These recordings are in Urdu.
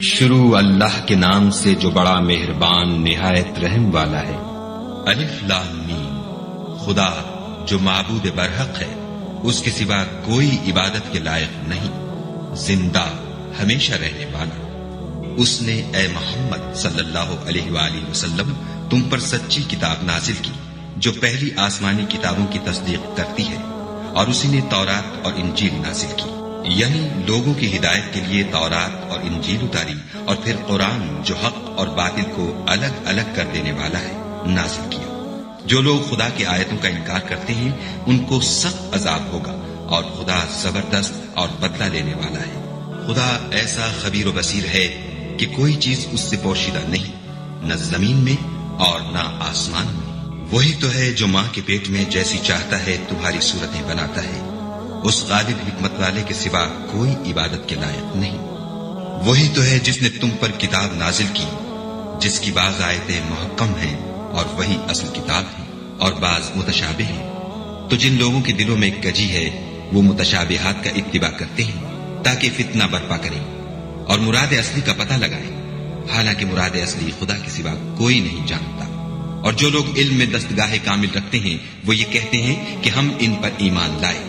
شروع اللہ کے نام سے جو بڑا مہربان نہایت رحم والا ہے۔ الف لام میم۔ خدا جو معبود برحق ہے، اس کے سوا کوئی عبادت کے لائق نہیں، زندہ ہمیشہ رہنے والا۔ اس نے اے محمد صلی اللہ علیہ وآلہ وسلم تم پر سچی کتاب نازل کی جو پہلی آسمانی کتابوں کی تصدیق کرتی ہے، اور اسی نے تورات اور انجیل نازل کی، یعنی لوگوں کی ہدایت کے لیے تورات اور انجیل اتاری، اور پھر قرآن جو حق اور باطل کو الگ الگ کر دینے والا ہے نازل کیا۔ جو لوگ خدا کی آیتوں کا انکار کرتے ہیں ان کو سخت عذاب ہوگا، اور خدا زبردست اور بدلہ لینے والا ہے۔ خدا ایسا خبیر و بصیر ہے کہ کوئی چیز اس سے پوشیدہ نہیں، نہ زمین میں اور نہ آسمان میں۔ وہی تو ہے جو ماں کے پیٹ میں جیسی چاہتا ہے تمہاری صورتیں بناتا ہے، اس غالب حکمت والے کے سوا کوئی عبادت کے لائق نہیں۔ وہی تو ہے جس نے تم پر کتاب نازل کی، جس کی بعض آیتیں محکم ہیں اور وہی اصل کتاب ہے، اور بعض متشابہ ہیں۔ تو جن لوگوں کے دلوں میں کجی ہے وہ متشابہات کا اتباع کرتے ہیں تاکہ فتنہ برپا کریں اور مراد اصلی کا پتہ لگائیں، حالانکہ مراد اصلی خدا کے سوا کوئی نہیں جانتا۔ اور جو لوگ علم میں دستگاہ کامل رکھتے ہیں وہ یہ کہتے ہیں کہ ہم ان پر ایمان لائے،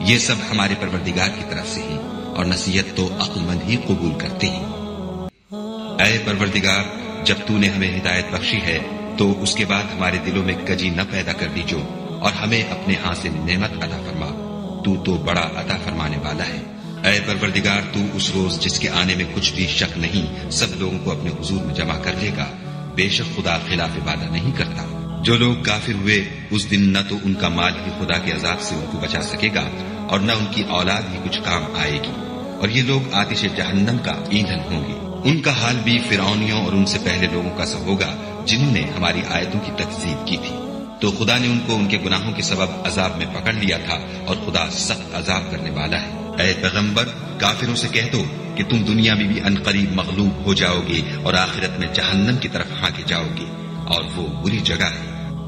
یہ سب ہمارے پروردگار کی طرف سے ہیں، اور نصیحت تو عقل مند ہی قبول کرتے ہیں۔ اے پروردگار، جب تو نے ہمیں ہدایت بخشی ہے تو اس کے بعد ہمارے دلوں میں کجی نہ پیدا کر دیجو، اور ہمیں اپنے ہاں سے نعمت عطا فرما، تو بڑا عطا فرمانے والا ہے۔ اے پروردگار، تو اس روز جس کے آنے میں کچھ بھی شک نہیں سب لوگوں کو اپنے حضور میں جمع کر لے گا، بے شک خدا خلاف وعدہ نہیں کرتا۔ جو لوگ کافر ہوئے اس دن نہ تو ان کا مال ہی خدا کے عذاب سے ان کو بچا سکے گا، اور نہ ان کی اولاد ہی کچھ کام آئے گی، اور یہ لوگ آتش جہنم کا ایندھن ہوں گے۔ ان کا حال بھی فرعونیوں اور ان سے پہلے لوگوں کا سا ہوگا جنہوں نے ہماری آیتوں کی تکذیب کی تھی، تو خدا نے ان کو ان کے گناہوں کے سبب عذاب میں پکڑ لیا تھا، اور خدا سخت عذاب کرنے والا ہے۔ اے پیغمبر، کافروں سے کہہ دو کہ تم دنیا میں بھی عنقریب مغلوب ہو جاؤ گے اور آخرت میں جہنم کی طرف ہانکے جاؤ گے، اور وہ بری جگہ ہے۔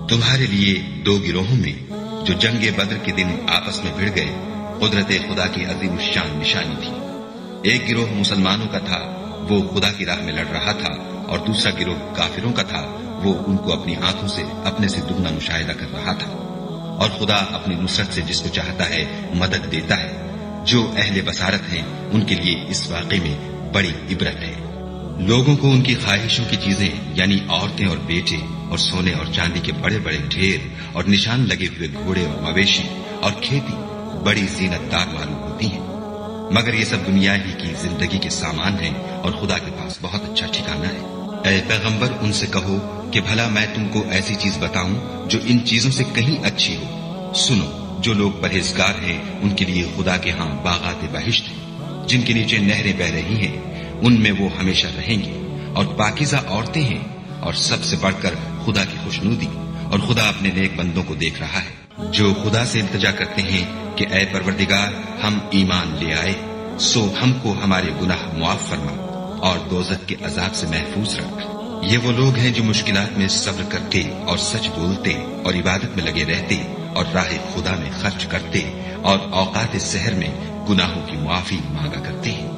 تمہارے لیے دو گروہوں میں جو جنگ بدر کے دن آپس میں بھڑ گئے قدرت خدا کی عظیم الشان نشانی تھی۔ ایک گروہ مسلمانوں کا تھا، وہ خدا کی راہ میں لڑ رہا تھا، اور دوسرا گروہ کافروں کا تھا، وہ ان کو اپنی آنکھوں سے اپنے سے دگنا مشاہدہ کر رہا تھا۔ اور خدا اپنی نصرت سے جس کو چاہتا ہے مدد دیتا ہے۔ جو اہل بصارت ہیں ان کے لیے اس واقعے میں بڑی عبرت ہے۔ لوگوں کو ان کی خواہشوں کی چیزیں یعنی عورتیں اور بیٹے اور سونے اور چاندی کے بڑے بڑے ڈھیر اور نشان لگے ہوئے گھوڑے اور مویشی اور کھیتی بڑی زینت دار معلوم ہوتی ہیں، مگر یہ سب دنیا ہی کی زندگی کے سامان ہیں، اور خدا کے پاس بہت اچھا ٹھکانہ ہے۔ اے پیغمبر، ان سے کہو کہ بھلا میں تم کو ایسی چیز بتاؤں جو ان چیزوں سے کہیں اچھی ہو۔ سنو، جو لوگ پرہیزگار ہیں ان کے لیے خدا کے ہاں باغات بہشت ہیں جن کے نیچے نہریں بہ رہی ہیں، ان میں وہ ہمیشہ رہیں گے، اور پاکیزہ عورتیں ہیں، اور سب سے بڑھ کر خدا کی خوشنودی، اور خدا اپنے نیک بندوں کو دیکھ رہا ہے جو خدا سے التجا کرتے ہیں کہ اے پروردگار، ہم ایمان لے آئے، سو ہم کو ہمارے گناہ معاف فرما اور دوزخ کے عذاب سے محفوظ رکھ۔ یہ وہ لوگ ہیں جو مشکلات میں صبر کرتے اور سچ بولتے اور عبادت میں لگے رہتے اور راہ خدا میں خرچ کرتے اور اوقات سحر میں گناہوں کی معافی مانگا کرتے ہیں۔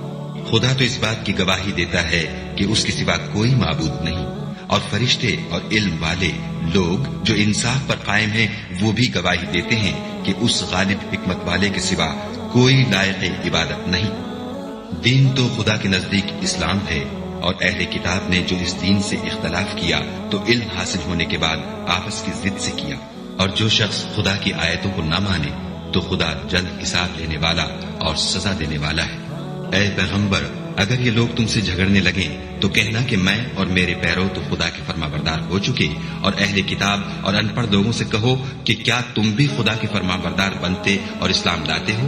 خدا تو اس بات کی گواہی دیتا ہے کہ اس کے سوا کوئی معبود نہیں، اور فرشتے اور علم والے لوگ جو انصاف پر قائم ہیں وہ بھی گواہی دیتے ہیں کہ اس غالب حکمت والے کے سوا کوئی لائق عبادت نہیں۔ دین تو خدا کے نزدیک اسلام ہے، اور اہل کتاب نے جو اس دین سے اختلاف کیا تو علم حاصل ہونے کے بعد آپس کی ضد سے کیا، اور جو شخص خدا کی آیتوں کو نہ مانے تو خدا جلد حساب لینے والا اور سزا دینے والا ہے۔ اے پیغمبر، اگر یہ لوگ تم سے جھگڑنے لگیں تو کہنا کہ میں اور میرے پیرو تو خدا کے فرما بردار ہو چکے، اور اہل کتاب اور ان پڑھ لوگوں سے کہو کہ کیا تم بھی خدا کے فرما بردار بنتے اور اسلام لاتے ہو؟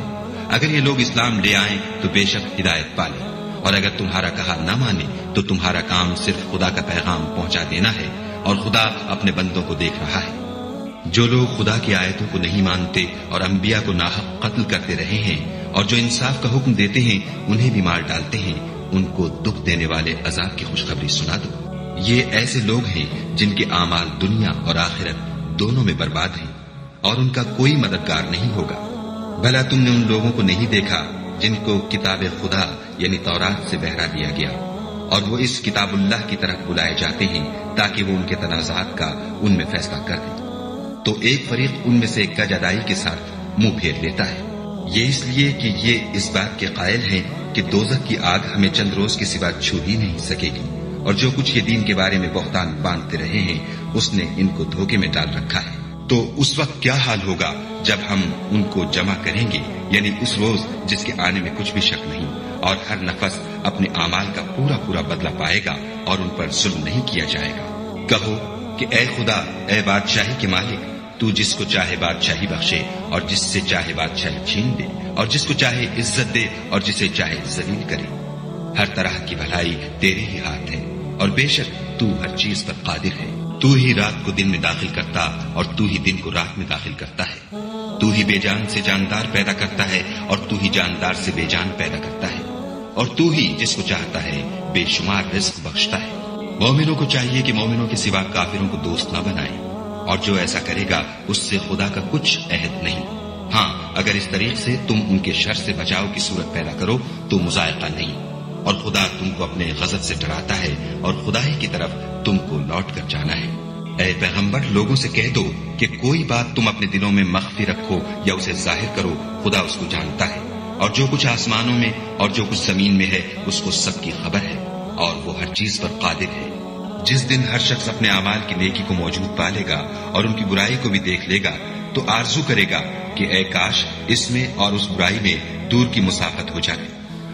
اگر یہ لوگ اسلام لے آئیں تو بے شک ہدایت پالے، اور اگر تمہارا کہا نہ مانے تو تمہارا کام صرف خدا کا پیغام پہنچا دینا ہے، اور خدا اپنے بندوں کو دیکھ رہا ہے۔ جو لوگ خدا کی آیتوں کو نہیں مانتے اور انبیاء کو ناحق قتل کرتے رہے ہیں، اور جو انصاف کا حکم دیتے ہیں انہیں بھی مار ڈالتے ہیں، ان کو دکھ دینے والے عذاب کی خوشخبری سنا دو۔ یہ ایسے لوگ ہیں جن کے اعمال دنیا اور آخرت دونوں میں برباد ہیں، اور ان کا کوئی مددگار نہیں ہوگا۔ بھلا تم نے ان لوگوں کو نہیں دیکھا جن کو کتاب خدا یعنی تورات سے بہرا دیا گیا، اور وہ اس کتاب اللہ کی طرف بلائے جاتے ہیں تاکہ وہ ان کے تنازعات کا ان میں فیصلہ کر دیں، تو ایک فریق ان میں سے گج ادائی کے ساتھ منہ پھیر لیتا ہے۔ یہ اس لیے کہ یہ اس بات کے قائل ہیں کہ دوزخ کی آگ ہمیں چند روز کے سوا چھو ہی نہیں سکے گی، اور جو کچھ یہ دین کے بارے میں بہتان باندھتے رہے ہیں اس نے ان کو دھوکے میں ڈال رکھا ہے۔ تو اس وقت کیا حال ہوگا جب ہم ان کو جمع کریں گے، یعنی اس روز جس کے آنے میں کچھ بھی شک نہیں، اور ہر نفس اپنے اعمال کا پورا پورا بدلہ پائے گا اور ان پر ظلم نہیں کیا جائے گا۔ کہو کہ اے خدا، اے بادشاہی کے مالک، تو جس کو چاہے بادشاہی بخشے اور جس سے چاہے بادشاہی چھین دے، اور جس کو چاہے عزت دے اور جسے چاہے ذلیل کرے۔ ہر طرح کی بھلائی تیرے ہی ہاتھ ہے، اور بے شک تو ہر چیز پر قادر ہے۔ تو ہی رات کو دن میں داخل کرتا اور تو ہی دن کو رات میں داخل کرتا ہے۔ تو ہی بے جان سے جاندار پیدا کرتا ہے اور تو ہی جاندار سے بے جان پیدا کرتا ہے، اور تو ہی جس کو چاہتا ہے بے شمار رزق بخشتا ہے۔ مومنوں کو چاہیے کہ مومنوں کے سوا کافروں کو دوست نہ بنائیں، اور جو ایسا کرے گا اس سے خدا کا کچھ عہد نہیں۔ ہاں، اگر اس طریق سے تم ان کے شر سے بچاؤ کی صورت پیدا کرو تو مذائقہ نہیں، اور خدا تم کو اپنے غضب سے ڈراتا ہے اور خدا ہی کی طرف تم کو لوٹ کر جانا ہے۔ اے پیغمبر، لوگوں سے کہہ دو کہ کوئی بات تم اپنے دلوں میں مخفی رکھو یا اسے ظاہر کرو، خدا اس کو جانتا ہے، اور جو کچھ آسمانوں میں اور جو کچھ زمین میں ہے اس کو سب کی خبر ہے، اور وہ ہر چیز پر قادر ہے۔ جس دن ہر شخص اپنے اعمال کی نیکی کو موجود پالے گا اور ان کی برائی کو بھی دیکھ لے گا تو آرزو کرے گا کہ اے کاش اس میں اور اس برائی میں دور کی مسافت ہو جائے۔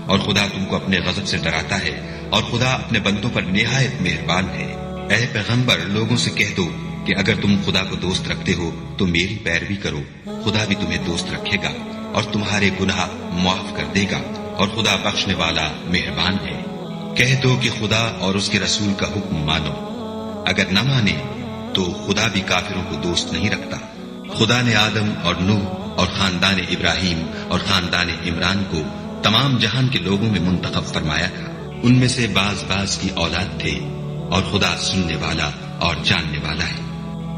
اور خدا تم کو اپنے غضب سے ڈراتا ہے، اور خدا اپنے بندوں پر نہایت مہربان ہے۔ اے پیغمبر، لوگوں سے کہہ دو کہ اگر تم خدا کو دوست رکھتے ہو تو میری پیروی کرو، خدا بھی تمہیں دوست رکھے گا اور تمہارے گناہ معاف کر دے گا، اور خدا بخشنے والا مہربان ہے۔ کہہ دو کہ خدا اور اس کے رسول کا حکم مانو، اگر نہ مانے تو خدا بھی کافروں کو دوست نہیں رکھتا۔ خدا نے آدم اور نوح اور خاندان ابراہیم اور خاندان عمران کو تمام جہان کے لوگوں میں منتخب فرمایا تھا، ان میں سے بعض بعض کی اولاد تھے، اور خدا سننے والا اور جاننے والا ہے۔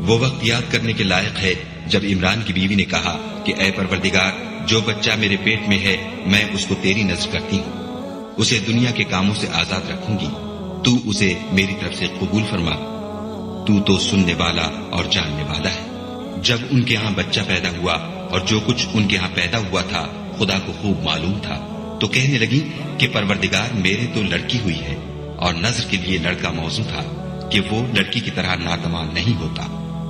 وہ وقت یاد کرنے کے لائق ہے جب عمران کی بیوی نے کہا کہ اے پروردگار، جو بچہ میرے پیٹ میں ہے میں اس کو تیری نذر کرتی ہوں، اسے دنیا کے کاموں سے آزاد رکھوں گی، تو اسے میری طرف سے قبول فرما، تو سننے والا اور جاننے والا ہے۔ جب ان کے ہاں بچہ پیدا ہوا اور جو کچھ ان کے ہاں پیدا ہوا تھا خدا کو خوب معلوم تھا، تو کہنے لگی کہ پروردگار، میرے تو لڑکی ہوئی ہے، اور نذر کے لیے لڑکا موزوں تھا کہ وہ لڑکی کی طرح ناتمام نہیں ہوتا،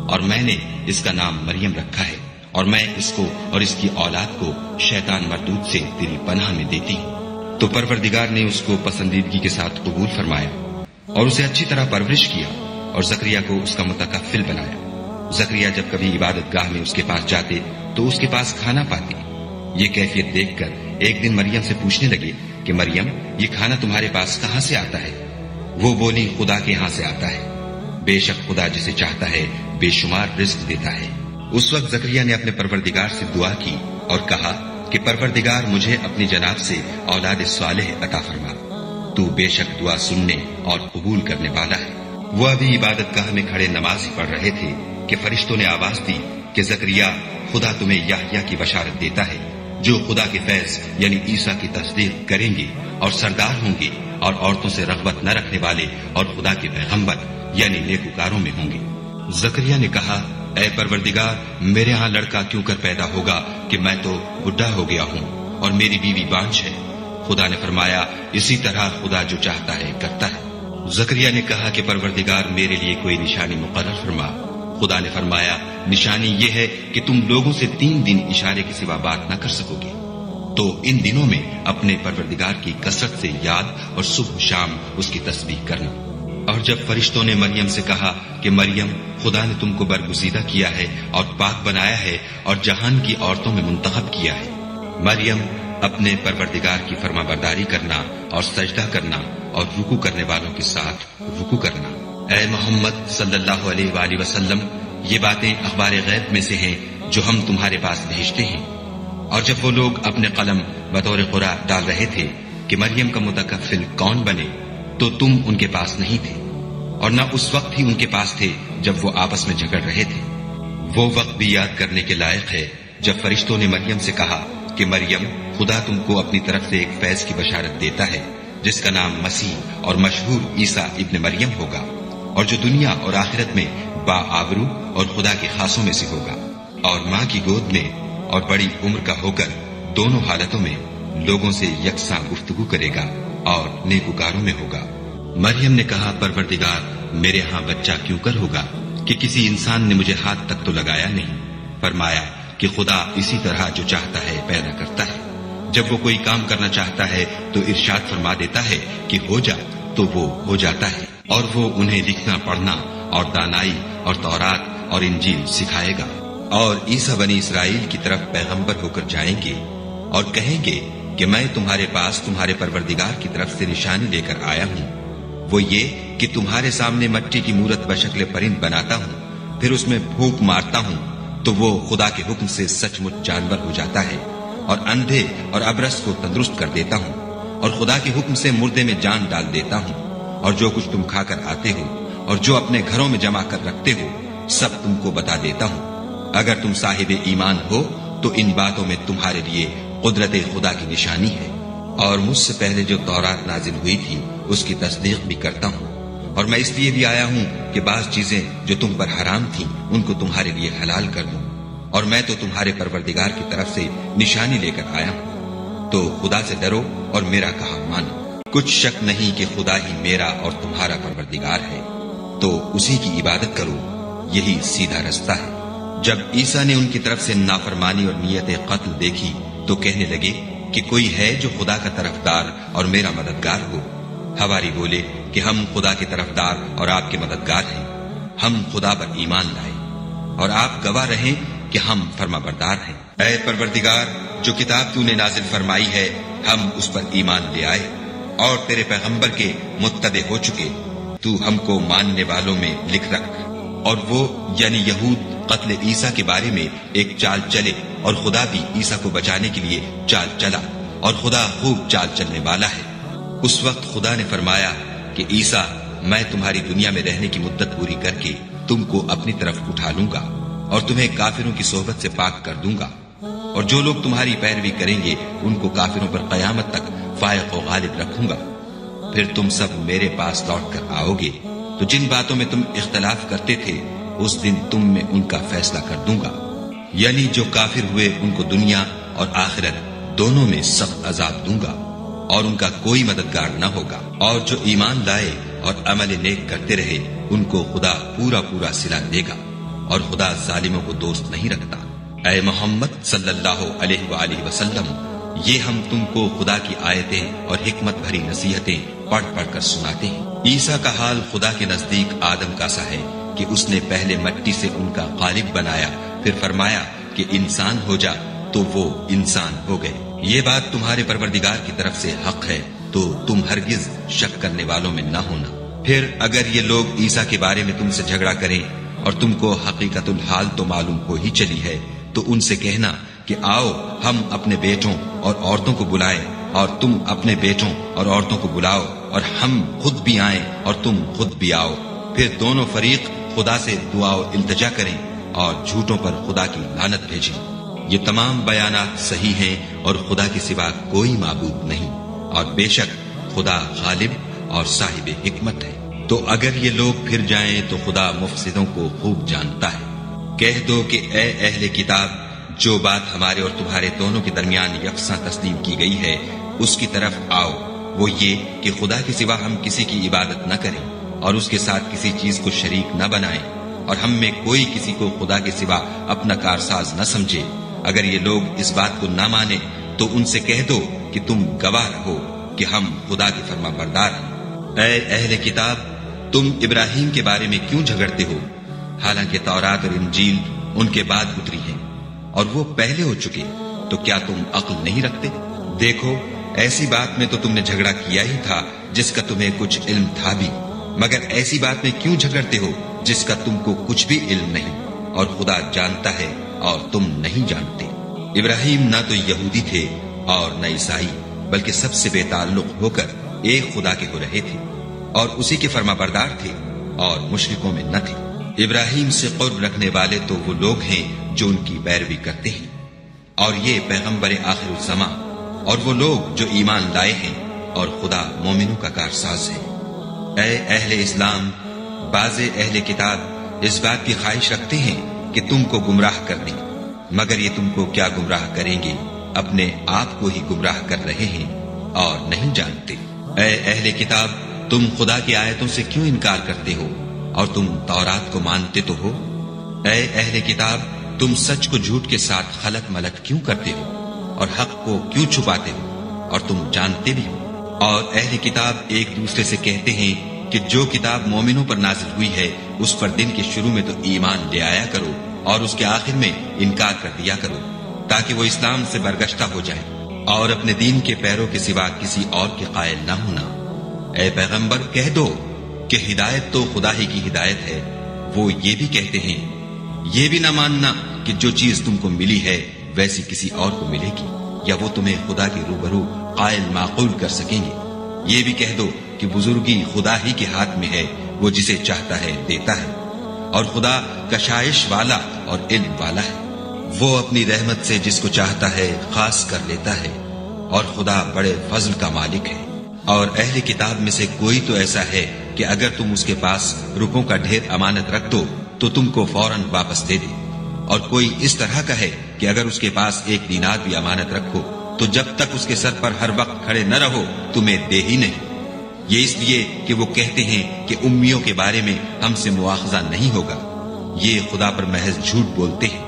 اور میں نے اس کا نام مریم رکھا ہے، اور میں اس کو اور اس کی اولاد کو شیطان مردود سے تیری پناہ میں دیتی ہوں۔ تو پروردگار نے اس کو پسندیدگی کے ساتھ قبول فرمایا اور اسے اچھی طرح پرورش کیا، اور زکریا کو اس کا متکفل بنایا۔ زکریا جب کبھی عبادت گاہ میں اس کے پاس جاتے تو اس کے پاس کھانا پاتے۔ یہ کیفیت دیکھ کر ایک دن مریم سے پوچھنے لگے کہ مریم، یہ کھانا تمہارے پاس کہاں سے آتا ہے؟ وہ بولی، خدا کے ہاں سے آتا ہے، بے شک خدا جسے چاہتا ہے بے شمار رزق دیتا ہے۔ اس وقت زکریا نے اپنے پروردگار سے دعا کی اور کہا کہ پروردگار، مجھے اپنی جناب سے اولاد صالح عطا فرما، تو بے شک دعا سننے اور قبول کرنے والا ہے۔ وہ ابھی عبادت گاہ میں کھڑے نماز پڑھ رہے تھے کہ فرشتوں نے آواز دی کہ زکریا، خدا تمہیں یحییٰ کی بشارت دیتا ہے، جو خدا کے فیض یعنی عیسیٰ کی تصدیق کریں گے اور سردار ہوں گے، اور عورتوں سے رغبت نہ رکھنے والے اور خدا کے پیغمبر یعنی نیکوکاروں میں ہوں گے۔ زکریا نے کہا، اے پروردگار، میرے ہاں لڑکا کیوں کر پیدا ہوگا کہ میں تو بڈھا ہو گیا ہوں اور میری بیوی بانجھ ہے۔ خدا نے فرمایا، اسی طرح خدا جو چاہتا ہے کرتا ہے۔ زکریا نے کہا کہ پروردگار، میرے لیے کوئی نشانی مقرر فرما۔ خدا نے فرمایا، نشانی یہ ہے کہ تم لوگوں سے 3 دن اشارے کے سوا بات نہ کر سکو گے، تو ان دنوں میں اپنے پروردگار کی کثرت سے یاد اور صبح شام اس کی تسبیح کرنا۔ اور جب فرشتوں نے مریم سے کہا کہ مریم، خدا نے تم کو برگزیدہ کیا ہے اور پاک بنایا ہے اور جہان کی عورتوں میں منتخب کیا ہے، مریم، اپنے پروردگار کی فرما برداری کرنا اور سجدہ کرنا اور رکوع کرنے والوں کے ساتھ رکوع کرنا۔ اے محمد صلی اللہ علیہ وآلہ وسلم، یہ باتیں اخبار غیب میں سے ہیں جو ہم تمہارے پاس بھیجتے ہیں۔ اور جب وہ لوگ اپنے قلم بطور قرآن ڈال رہے تھے کہ مریم کا متکفل کون بنے، تو تم ان کے پاس نہیں تھے، اور نہ اس وقت ہی ان کے پاس تھے جب وہ آپس میں جھگڑ رہے تھے۔ وہ وقت بھی یاد کرنے کے لائق ہے جب فرشتوں نے مریم سے کہا کہ مریم، خدا تم کو اپنی طرف سے ایک فیض کی بشارت دیتا ہے جس کا نام مسیح اور مشہور عیسیٰ ابن مریم ہوگا، اور جو دنیا اور آخرت میں باآبرو اور خدا کے خاصوں میں سے ہوگا، اور ماں کی گود میں اور بڑی عمر کا ہو کر دونوں حالتوں میں لوگوں سے یکساں گفتگو کرے گا اور نیکوکاروں میں ہوگا۔ مریم نے کہا، پروردگار، میرے ہاں بچہ کیوں کر ہوگا کہ کسی انسان نے مجھے ہاتھ تک تو لگایا نہیں۔ فرمایا کہ خدا اسی طرح جو چاہتا ہے پیدا کرتا ہے، جب وہ کوئی کام کرنا چاہتا ہے تو ارشاد فرما دیتا ہے کہ ہو جا، تو وہ ہو جاتا ہے، اور وہ انہیں لکھنا پڑھنا اور دانائی اور تورات اور انجیل سکھائے گا۔ اور عیسیٰ بنی اسرائیل کی طرف پیغمبر ہو کر جائیں گے اور کہیں گے کہ میں تمہارے پاس تمہارے پروردگار کی طرف سے نشانی لے کر آیا ہوں، وہ یہ کہ تمہارے سامنے مٹی کی مورت بشکل پرند بناتا ہوں، پھر اس میں پھونک مارتا ہوں تو وہ خدا کے حکم سے سچ مچ جانور ہو جاتا ہے، اور اندھے اور ابرص کو تندرست کر دیتا ہوں، اور خدا کے حکم سے مردے میں جان ڈال دیتا ہوں، اور جو کچھ تم کھا کر آتے ہو اور جو اپنے گھروں میں جمع کر رکھتے ہو سب تم کو بتا دیتا ہوں۔ اگر تم صاحب ایمان ہو تو ان باتوں میں تمہارے لیے قدرت خدا کی نشانی ہے، اور مجھ سے پہلے جو تورات نازل ہوئی تھی اس کی تصدیق بھی کرتا ہوں، اور میں اس لیے بھی آیا ہوں کہ بعض چیزیں جو تم پر حرام تھیں ان کو تمہارے لیے حلال کر دوں، اور میں تو تمہارے پروردگار کی طرف سے نشانی لے کر آیا ہوں، تو خدا سے ڈرو اور میرا کہا مانو۔ کچھ شک نہیں کہ خدا ہی میرا اور تمہارا پروردگار ہے، تو اسی کی عبادت کرو، یہی سیدھا رستہ ہے۔ جب عیسیٰ نے ان کی طرف سے نافرمانی اور نیت قتل دیکھی تو کہنے لگے کہ کوئی ہے جو خدا کا طرفدار اور میرا مددگار ہو۔ حواری بولے کہ ہم خدا کے طرفدار اور آپ کے مددگار ہیں، ہم خدا پر ایمان لائے، اور آپ گواہ رہیں کہ ہم فرما بردار ہیں۔ اے پروردگار، جو کتاب تو نے نازل فرمائی ہے ہم اس پر ایمان لے آئے، اور تیرے پیغمبر کے متبع ہو چکے، تو ہم کو ماننے والوں میں لکھ رکھ۔ اور وہ یعنی یہود قتل عیسیٰ کے بارے میں ایک چال چلے، اور خدا بھی عیسیٰ کو بچانے کے لیے چال چلا، اور خدا خوب چال چلنے والا ہے۔ اس وقت خدا نے فرمایا کہ عیسیٰ، میں تمہاری دنیا میں رہنے کی مدت پوری کر کے تم کو اپنی طرف اٹھا لوں گا، اور تمہیں کافروں کی صحبت سے پاک کر دوں گا، اور جو لوگ تمہاری پیروی کریں گے ان کو کافروں پر قیامت تک فائق و غالب رکھوں گا۔ پھر تم سب میرے پاس لوٹ کر آؤ گے، تو جن باتوں میں تم اختلاف کرتے تھے اس دن تم میں ان کا فیصلہ کر دوں گا، یعنی جو کافر ہوئے ان کو دنیا اور آخرت دونوں میں سخت عذاب دوں گا، اور ان کا کوئی مددگار نہ ہوگا۔ اور جو ایمان لائے اور عمل نیک کرتے رہے ان کو خدا پورا پورا صلہ دے گا، اور خدا ظالموں کو دوست نہیں رکھتا۔ اے محمد صلی اللہ علیہ وآلہ وسلم، یہ ہم تم کو خدا کی آیتیں اور حکمت بھری نصیحتیں پڑھ پڑھ کر سناتے ہیں۔ عیسیٰ کا حال خدا کے نزدیک آدم کا سا ہے کہ اس نے پہلے مٹی سے ان کا قالب بنایا، پھر فرمایا کہ انسان ہو جا، تو وہ انسان ہو گئے۔ یہ بات تمہارے پروردگار کی طرف سے حق ہے، تو تم ہرگز شک کرنے والوں میں نہ ہونا۔ پھر اگر یہ لوگ عیسیٰ کے بارے میں تم سے جھگڑا کریں اور تم کو حقیقت الحال تو معلوم ہو ہی چلی ہے، تو ان سے کہنا کہ آؤ ہم اپنے بیٹوں اور عورتوں کو بلائیں، اور تم اپنے بیٹوں اور عورتوں کو بلاؤ، اور ہم خود بھی آئیں اور تم خود بھی آؤ، پھر دونوں فریق خدا سے دعا و التجا کریں اور جھوٹوں پر خدا کی لعنت بھیجیں۔ یہ تمام بیانات صحیح ہیں اور خدا کے سوا کوئی معبود نہیں، اور بے شک خدا غالب اور صاحب حکمت ہے۔ تو اگر یہ لوگ پھر جائیں تو خدا مفسدوں کو خوب جانتا ہے۔ کہہ دو کہ اے اہل کتاب، جو بات ہمارے اور تمہارے دونوں کے درمیان یکساں تسلیم کی گئی ہے اس کی طرف آؤ، وہ یہ کہ خدا کے سوا ہم کسی کی عبادت نہ کریں اور اس کے ساتھ کسی چیز کو شریک نہ بنائیں، اور ہم میں کوئی کسی کو خدا کے سوا اپنا کارساز نہ سمجھے۔ اگر یہ لوگ اس بات کو نہ مانے تو ان سے کہہ دو کہ تم گواہ رہو کہ ہم خدا کے فرما بردار ہیں۔ اے اہل کتاب، تم ابراہیم کے بارے میں کیوں جھگڑتے ہو، حالانکہ تورات اور انجیل ان کے بعد اتری ہیں اور وہ پہلے ہو چکے، تو کیا تم عقل نہیں رکھتے؟ دیکھو، ایسی بات میں تو تم نے جھگڑا کیا ہی تھا جس کا تمہیں کچھ علم تھا بھی، مگر ایسی بات میں کیوں جھگڑتے ہو جس کا تم کو کچھ بھی علم نہیں، اور خدا جانتا ہے اور تم نہیں جانتے۔ ابراہیم نہ تو یہودی تھے اور نہ عیسائی، بلکہ سب سے بے تعلق ہو کر ایک خدا کے ہو رہے تھے، اور اسی کے فرما بردار تھے اور مشرکوں میں نہ تھے۔ ابراہیم سے قرب رکھنے والے تو وہ لوگ ہیں جو ان کی پیروی کرتے ہیں، اور یہ پیغمبر آخر الزماں اور وہ لوگ جو ایمان لائے ہیں اور خدا مومنوں کا کارساز ہے۔ اے اہل اسلام، بعض اہل کتاب اس بات کی خواہش رکھتے ہیں کہ تم کو گمراہ کر دیں، مگر یہ تم کو کیا گمراہ کریں گے، اپنے آپ کو ہی گمراہ کر رہے ہیں اور نہیں جانتے۔ اے اہل کتاب، تم خدا کی آیتوں سے کیوں انکار کرتے ہو اور تم تورات کو مانتے تو ہو؟ اے اہل کتاب، تم سچ کو جھوٹ کے ساتھ خلط ملط کیوں کرتے ہو اور حق کو کیوں چھپاتے ہو اور تم جانتے بھی ہو؟ اور اہل کتاب ایک دوسرے سے کہتے ہیں کہ جو کتاب مومنوں پر نازل ہوئی ہے اس پر دن کے شروع میں تو ایمان لے آیا کرو اور اس کے آخر میں انکار کر دیا کرو، تاکہ وہ اسلام سے برگشتہ ہو جائے اور اپنے دین کے پیروں کے سوا کسی اور کے قائل نہ ہونا۔ اے پیغمبر، کہہ دو کہ ہدایت تو خدا ہی کی ہدایت ہے۔ وہ یہ بھی کہتے ہیں، یہ بھی نہ ماننا کہ جو چیز تم کو ملی ہے ویسی کسی اور کو ملے گی، یا وہ تمہیں خدا کے روبرو قائل معقول کر سکیں گے۔ یہ بھی کہہ دو کہ بزرگی خدا ہی کے ہاتھ میں ہے، وہ جسے چاہتا ہے دیتا ہے، اور خدا کشائش والا اور علم والا ہے۔ وہ اپنی رحمت سے جس کو چاہتا ہے خاص کر لیتا ہے، اور خدا بڑے فضل کا مالک ہے۔ اور اہل کتاب میں سے کوئی تو ایسا ہے کہ اگر تم اس کے پاس روپوں کا ڈھیر امانت رکھ دو تو تم کو فوراً واپس دے دے، اور کوئی اس طرح کا ہے کہ اگر اس کے پاس 1 دینار بھی امانت رکھو تو جب تک اس کے سر پر ہر وقت کھڑے نہ رہو تمہیں دے ہی نہیں۔ یہ اس لیے کہ وہ کہتے ہیں کہ امیوں کے بارے میں ہم سے مواخذہ نہیں ہوگا۔ یہ خدا پر محض جھوٹ بولتے ہیں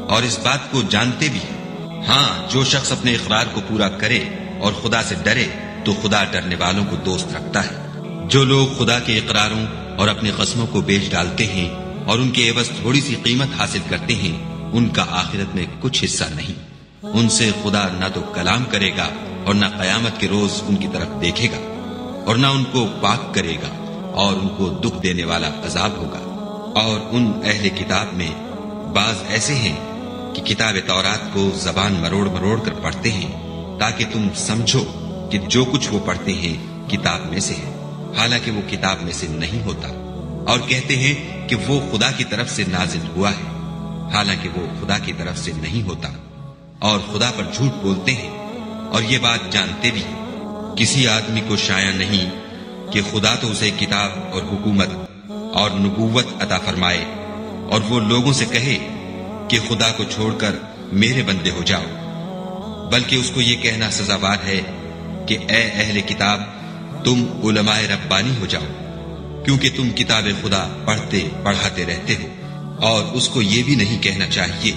اور اس بات کو جانتے بھی ہیں۔ ہاں، جو شخص اپنے اقرار کو پورا کرے اور خدا سے ڈرے تو خدا ڈرنے والوں کو دوست رکھتا ہے۔ جو لوگ خدا کے اقراروں اور اپنی قسموں کو بیچ ڈالتے ہیں اور ان کے عوض تھوڑی سی قیمت حاصل کرتے ہیں، ان کا آخرت میں کچھ حصہ نہیں۔ ان سے خدا نہ تو کلام کرے گا اور نہ قیامت کے روز ان کی طرف دیکھے گا، اور نہ ان کو پاک کرے گا، اور ان کو دکھ دینے والا عذاب ہوگا۔ اور ان اہل کتاب میں بعض ایسے ہیں کہ کتاب تورات کو زبان مروڑ مروڑ کر پڑھتے ہیں تاکہ تم سمجھو کہ جو کچھ وہ پڑھتے ہیں کتاب میں سے ہے، حالانکہ وہ کتاب میں سے نہیں ہوتا، اور کہتے ہیں کہ وہ خدا کی طرف سے نازل ہوا ہے، حالانکہ وہ خدا کی طرف سے نہیں ہوتا، اور خدا پر جھوٹ بولتے ہیں اور یہ بات جانتے بھی ہیں۔ کسی آدمی کو شایع نہیں کہ خدا تو اسے کتاب اور حکومت اور نبوت عطا فرمائے اور وہ لوگوں سے کہے کہ خدا کو چھوڑ کر میرے بندے ہو جاؤ، بلکہ اس کو یہ کہنا سزاوار ہے کہ اے اہل کتاب، تم علماء ربانی ہو جاؤ، کیونکہ تم کتاب خدا پڑھتے پڑھاتے رہتے ہو۔ اور اس کو یہ بھی نہیں کہنا چاہیے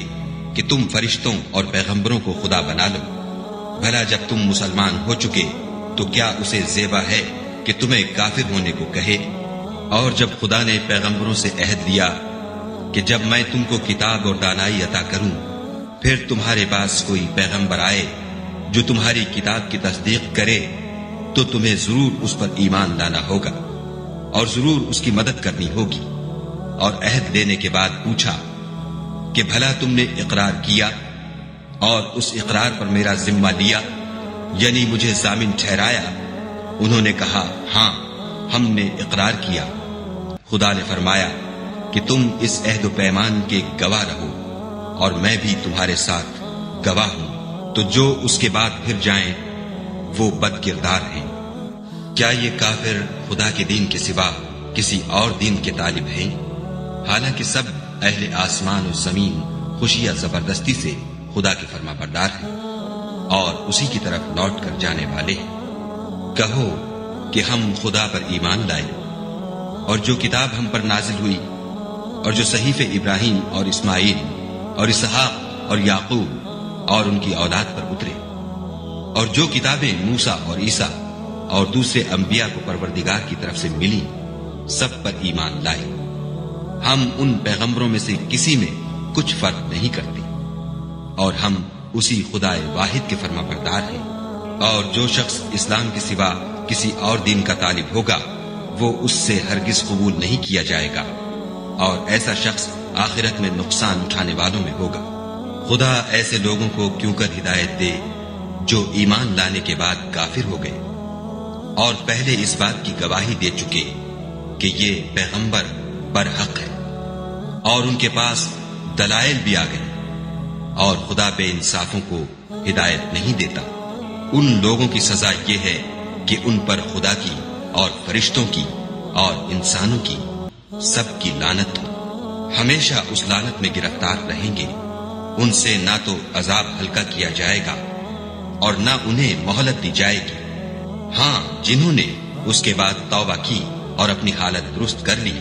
کہ تم فرشتوں اور پیغمبروں کو خدا بنا لو۔ بھلا جب تم مسلمان ہو چکے تو کیا اسے زیبا ہے کہ تمہیں کافر ہونے کو کہے؟ اور جب خدا نے پیغمبروں سے عہد لیا کہ جب میں تم کو کتاب اور دانائی عطا کروں، پھر تمہارے پاس کوئی پیغمبر آئے جو تمہاری کتاب کی تصدیق کرے تو تمہیں ضرور اس پر ایمان لانا ہوگا اور ضرور اس کی مدد کرنی ہوگی۔ اور عہد لینے کے بعد پوچھا کہ بھلا تم نے اقرار کیا اور اس اقرار پر میرا ذمہ لیا، یعنی مجھے ضامن ٹھہرایا؟ انہوں نے کہا ہاں، ہم نے اقرار کیا۔ خدا نے فرمایا کہ تم اس عہد و پیمان کے گواہ رہو اور میں بھی تمہارے ساتھ گواہ ہوں، تو جو اس کے بعد پھر جائیں وہ بد کردار ہیں۔ کیا یہ کافر خدا کے دین کے سوا کسی اور دین کے طالب ہیں؟ حالانکہ سب اہل آسمان و زمین خوشی یا زبردستی سے خدا کے فرما بردار ہیں اور اسی کی طرف لوٹ کر جانے والے ہیں۔ کہو کہ ہم خدا پر ایمان لائے اور جو کتاب ہم پر نازل ہوئی اور جو صحیفے ابراہیم اور اسماعیل اور اسحاق اور یعقوب اور ان کی اولاد پر اترے، اور جو کتابیں موسیٰ اور عیسیٰ اور دوسرے انبیاء کو پروردگار کی طرف سے ملی، سب پر ایمان لائے۔ ہم ان پیغمبروں میں سے کسی میں کچھ فرق نہیں کرتے، اور ہم اسی خدا واحد کے فرما بردار ہیں۔ اور جو شخص اسلام کے سوا کسی اور دین کا طالب ہوگا وہ اس سے ہرگز قبول نہیں کیا جائے گا، اور ایسا شخص آخرت میں نقصان اٹھانے والوں میں ہوگا۔ خدا ایسے لوگوں کو کیوں کر ہدایت دے جو ایمان لانے کے بعد کافر ہو گئے اور پہلے اس بات کی گواہی دے چکے کہ یہ پیغمبر برحق ہے، اور ان کے پاس دلائل بھی آ گئے، اور خدا بے انصافوں کو ہدایت نہیں دیتا۔ ان لوگوں کی سزا یہ ہے کہ ان پر خدا کی اور فرشتوں کی اور انسانوں کی سب کی لعنت ہو، ہمیشہ اس لعنت میں گرفتار رہیں گے۔ ان سے نہ تو عذاب ہلکا کیا جائے گا اور نہ انہیں مہلت دی جائے گی۔ ہاں، جنہوں نے اس کے بعد توبہ کی اور اپنی حالت درست کر لی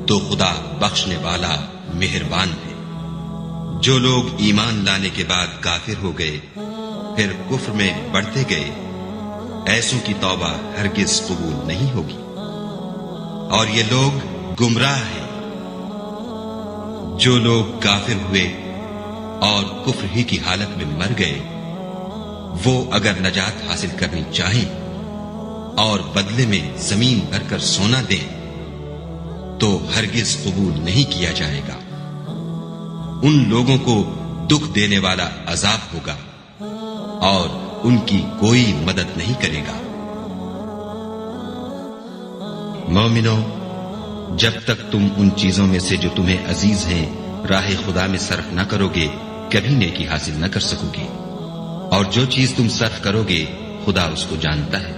تو خدا بخشنے والا مہربان ہے۔ جو لوگ ایمان لانے کے بعد کافر ہو گئے پھر کفر میں بڑھتے گئے، ایسوں کی توبہ ہرگز قبول نہیں ہوگی، اور یہ لوگ گمراہ ہیں۔ جو لوگ کافر ہوئے اور کفر ہی کی حالت میں مر گئے، وہ اگر نجات حاصل کرنی چاہیں اور بدلے میں زمین بھر کر سونا دیں تو ہرگز قبول نہیں کیا جائے گا۔ ان لوگوں کو دکھ دینے والا عذاب ہوگا اور ان کی کوئی مدد نہیں کرے گا۔ مومنو، جب تک تم ان چیزوں میں سے جو تمہیں عزیز ہیں راہ خدا میں صرف نہ کرو گے، کبھی نیکی حاصل نہ کر سکو گے، اور جو چیز تم صرف کرو گے خدا اس کو جانتا ہے۔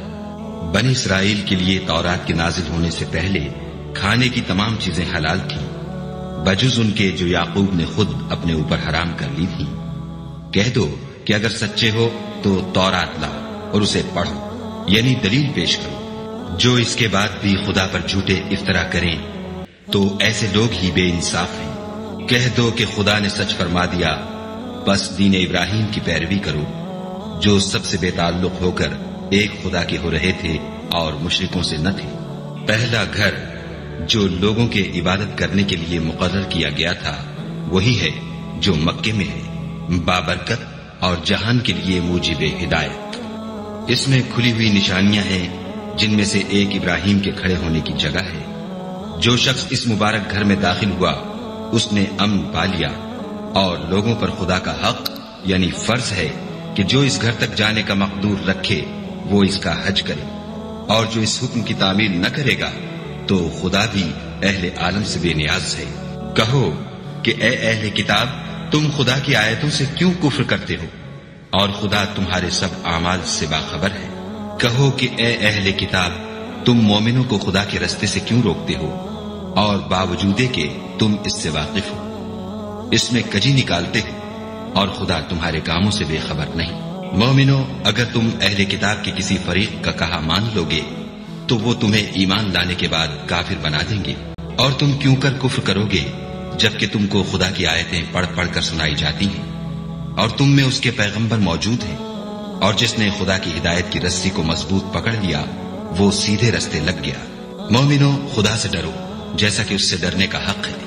بنی اسرائیل کے لیے تورات کے نازل ہونے سے پہلے کھانے کی تمام چیزیں حلال تھیں، بجز ان کے جو یعقوب نے خود اپنے اوپر حرام کر لی تھی۔ کہہ دو کہ اگر سچے ہو تو تورات لاؤ اور اسے پڑھو، یعنی دلیل پیش کرو۔ جو اس کے بعد بھی خدا پر جھوٹے افطرا کریں تو ایسے لوگ ہی بے انصاف ہیں۔ کہہ دو کہ خدا نے سچ فرما دیا، بس دین ابراہیم کی پیروی کرو، جو سب سے بے تعلق ہو کر ایک خدا کے ہو رہے تھے اور مشرکوں سے نہ تھے۔ پہلا گھر جو لوگوں کے عبادت کرنے کے لیے مقرر کیا گیا تھا وہی ہے جو مکے میں ہے، بابرکت اور جہان کے لیے موجب ہدایت۔ اس میں کھلی ہوئی نشانیاں ہیں، جن میں سے ایک ابراہیم کے کھڑے ہونے کی جگہ ہے۔ جو شخص اس مبارک گھر میں داخل ہوا اس نے امن پا لیا، اور لوگوں پر خدا کا حق یعنی فرض ہے کہ جو اس گھر تک جانے کا مقدور رکھے وہ اس کا حج کرے، اور جو اس حکم کی تعمیل نہ کرے گا تو خدا بھی اہل عالم سے بے نیاز ہے۔ کہو کہ اے اہل کتاب، تم خدا کی آیتوں سے کیوں کفر کرتے ہو اور خدا تمہارے سب اعمال سے باخبر ہے۔ کہو کہ اے اہل کتاب، تم مومنوں کو خدا کے رستے سے کیوں روکتے ہو اور باوجود کہ تم اس سے واقف ہو، اس میں کجی نکالتے ہو اور خدا تمہارے کاموں سے بے خبر نہیں۔ مومنو، اگر تم اہل کتاب کے کسی فریق کا کہا مان لو گے تو وہ تمہیں ایمان لانے کے بعد کافر بنا دیں گے، اور تم کیوں کر کفر کرو گے جبکہ تم کو خدا کی آیتیں پڑھ پڑھ کر سنائی جاتی ہیں اور تم میں اس کے پیغمبر موجود ہیں، اور جس نے خدا کی ہدایت کی رسی کو مضبوط پکڑ لیا وہ سیدھے رستے لگ گیا۔ مومنو، خدا سے ڈرو جیسا کہ اس سے ڈرنے کا حق ہے،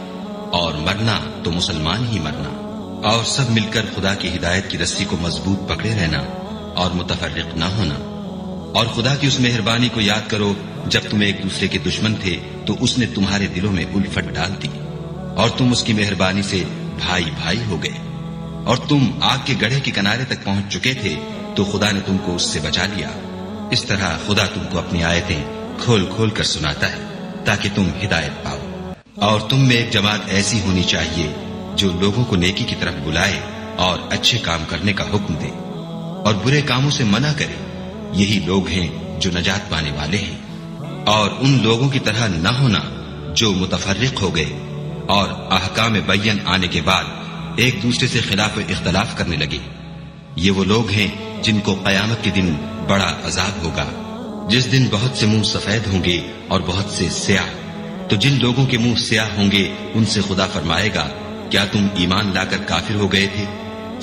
اور مرنا تو مسلمان ہی مرنا، اور سب مل کر خدا کی ہدایت کی رسی کو مضبوط پکڑے رہنا اور متفرق نہ ہونا۔ اور خدا کی اس مہربانی کو یاد کرو جب تم ایک دوسرے کے دشمن تھے تو اس نے تمہارے دلوں میں الفت ڈال دی، اور تم اس کی مہربانی سے بھائی بھائی ہو گئے، اور تم آگ کے گڑھے کے کنارے تک پہنچ چکے تھے تو خدا نے تم کو اس سے بچا لیا۔ اس طرح خدا تم کو اپنی آیتیں کھول کھول کر سناتا ہے تاکہ تم ہدایت پاؤ۔ اور تم میں ایک جماعت ایسی ہونی چاہیے جو لوگوں کو نیکی کی طرف بلائے اور اچھے کام کرنے کا حکم دے اور برے کاموں سے منع کرے۔ یہی لوگ ہیں جو نجات پانے والے ہیں۔ اور ان لوگوں کی طرح نہ ہونا جو متفرق ہو گئے اور احکام بین آنے کے بعد ایک دوسرے سے خلاف و اختلاف کرنے لگے۔ یہ وہ لوگ ہیں جن کو قیامت کے دن بڑا عذاب ہوگا، جس دن بہت سے منہ سفید ہوں گے اور بہت سے سیاہ۔ تو جن لوگوں کے منہ سیاہ ہوں گے ان سے خدا فرمائے گا، کیا تم ایمان لا کر کافر ہو گئے تھے؟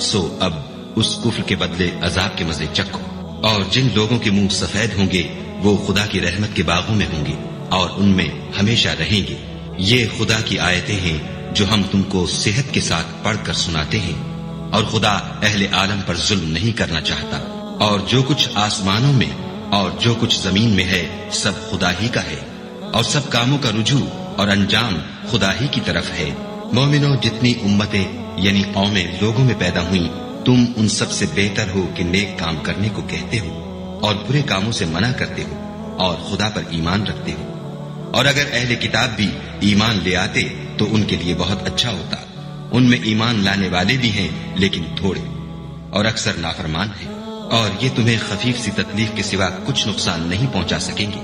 سو اب اس کفر کے بدلے عذاب کے مزے چکھو۔ اور جن لوگوں کے منہ سفید ہوں گے وہ خدا کی رحمت کے باغوں میں ہوں گے اور ان میں ہمیشہ رہیں گے۔ یہ خدا کی آیتیں ہیں جو ہم تم کو صحت کے ساتھ پڑھ کر سناتے ہیں، اور خدا اہل عالم پر ظلم نہیں کرنا چاہتا۔ اور جو کچھ آسمانوں میں اور جو کچھ زمین میں ہے سب خدا ہی کا ہے، اور سب کاموں کا رجوع اور انجام خدا ہی کی طرف ہے۔ مومنو، جتنی امتیں یعنی قومیں لوگوں میں پیدا ہوئیں، تم ان سب سے بہتر ہو کہ نیک کام کرنے کو کہتے ہو اور برے کاموں سے منع کرتے ہو اور خدا پر ایمان رکھتے ہو۔ اور اگر اہل کتاب بھی ایمان لے آتے تو ان کے لیے بہت اچھا ہوتا۔ ان میں ایمان لانے والے بھی ہیں لیکن تھوڑے، اور اکثر نافرمان ہیں۔ اور یہ تمہیں خفیف سی تکلیف کے سوا کچھ نقصان نہیں پہنچا سکیں گے،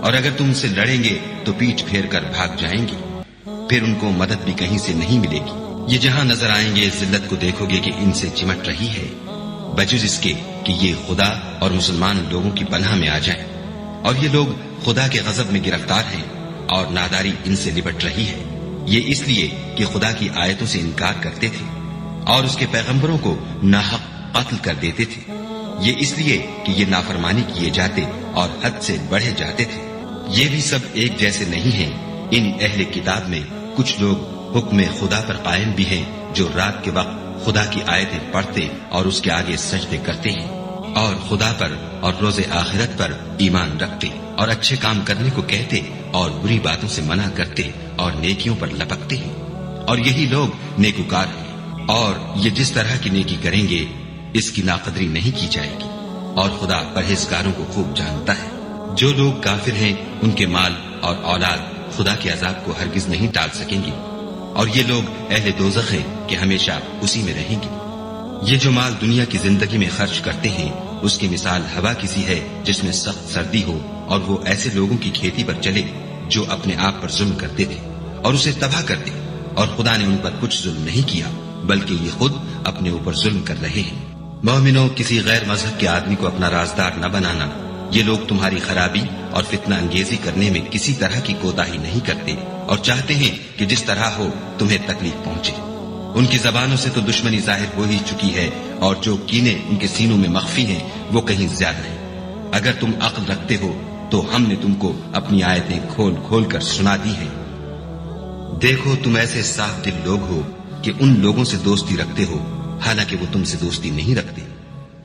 اور اگر تم ان سے لڑیں گے تو پیٹھ پھیر کر بھاگ جائیں گے، پھر ان کو مدد بھی کہیں سے نہیں ملے گی۔ یہ جہاں نظر آئیں گے ذلت کو دیکھو گے کہ ان سے چمٹ رہی ہے، بجز اس کے کہ یہ خدا اور مسلمان لوگوں کی پناہ میں آ جائیں، اور یہ لوگ خدا کے غضب میں گرفتار ہیں اور ناداری ان سے لپٹ رہی ہے۔ یہ اس لیے کہ خدا کی آیتوں سے انکار کرتے تھے اور اس کے پیغمبروں کو ناحق قتل کر دیتے تھے، یہ اس لیے کہ یہ نافرمانی کیے جاتے اور حد سے بڑھے جاتے تھے۔ یہ بھی سب ایک جیسے نہیں ہیں۔ ان اہل کتاب میں کچھ لوگ حکم خدا پر قائم بھی ہیں، جو رات کے وقت خدا کی آیتیں پڑھتے اور اس کے آگے سجدے کرتے ہیں، اور خدا پر اور روز آخرت پر ایمان رکھتے اور اچھے کام کرنے کو کہتے اور بری باتوں سے منع کرتے اور نیکیوں پر لپکتے ہیں، اور یہی لوگ نیکوکار ہیں۔ اور یہ جس طرح کی نیکی کریں گے اس کی ناقدری نہیں کی جائے گی، اور خدا پرہیزگاروں کو خوب جانتا ہے۔ جو لوگ کافر ہیں ان کے مال اور اولاد خدا کے عذاب کو ہرگز نہیں ٹال سکیں گے، اور یہ لوگ اہل دوزخ ہیں کہ ہمیشہ اسی میں رہیں گے۔ یہ جو مال دنیا کی زندگی میں خرچ کرتے ہیں اس کی مثال ہوا کسی ہے جس میں سخت سردی ہو اور وہ ایسے لوگوں کی کھیتی پر چلے جو اپنے آپ پر ظلم کرتے تھے اور اسے تباہ کر دے، اور خدا نے ان پر کچھ ظلم نہیں کیا بلکہ یہ خود اپنے اوپر ظلم کر رہے ہیں۔ مومنوں، کسی غیر مذہب کے آدمی کو اپنا رازدار نہ بنانا۔ یہ لوگ تمہاری خرابی اور فتنہ انگیزی کرنے میں کسی طرح کی کوتاہی نہیں کرتے اور چاہتے ہیں کہ جس طرح ہو تمہیں تکلیف پہنچے۔ ان کی زبانوں سے تو دشمنی ظاہر ہو ہی چکی ہے، اور جو کینے ان کے سینوں میں مخفی ہیں وہ کہیں زیادہ ہیں۔ اگر تم عقل رکھتے ہو تو ہم نے تم کو اپنی آیتیں کھول کھول کر سنا دی ہیں۔ دیکھو، تم ایسے صاف دل لوگ ہو کہ ان لوگوں سے دوستی رکھتے ہو حالانکہ وہ تم سے دوستی نہیں رکھتے،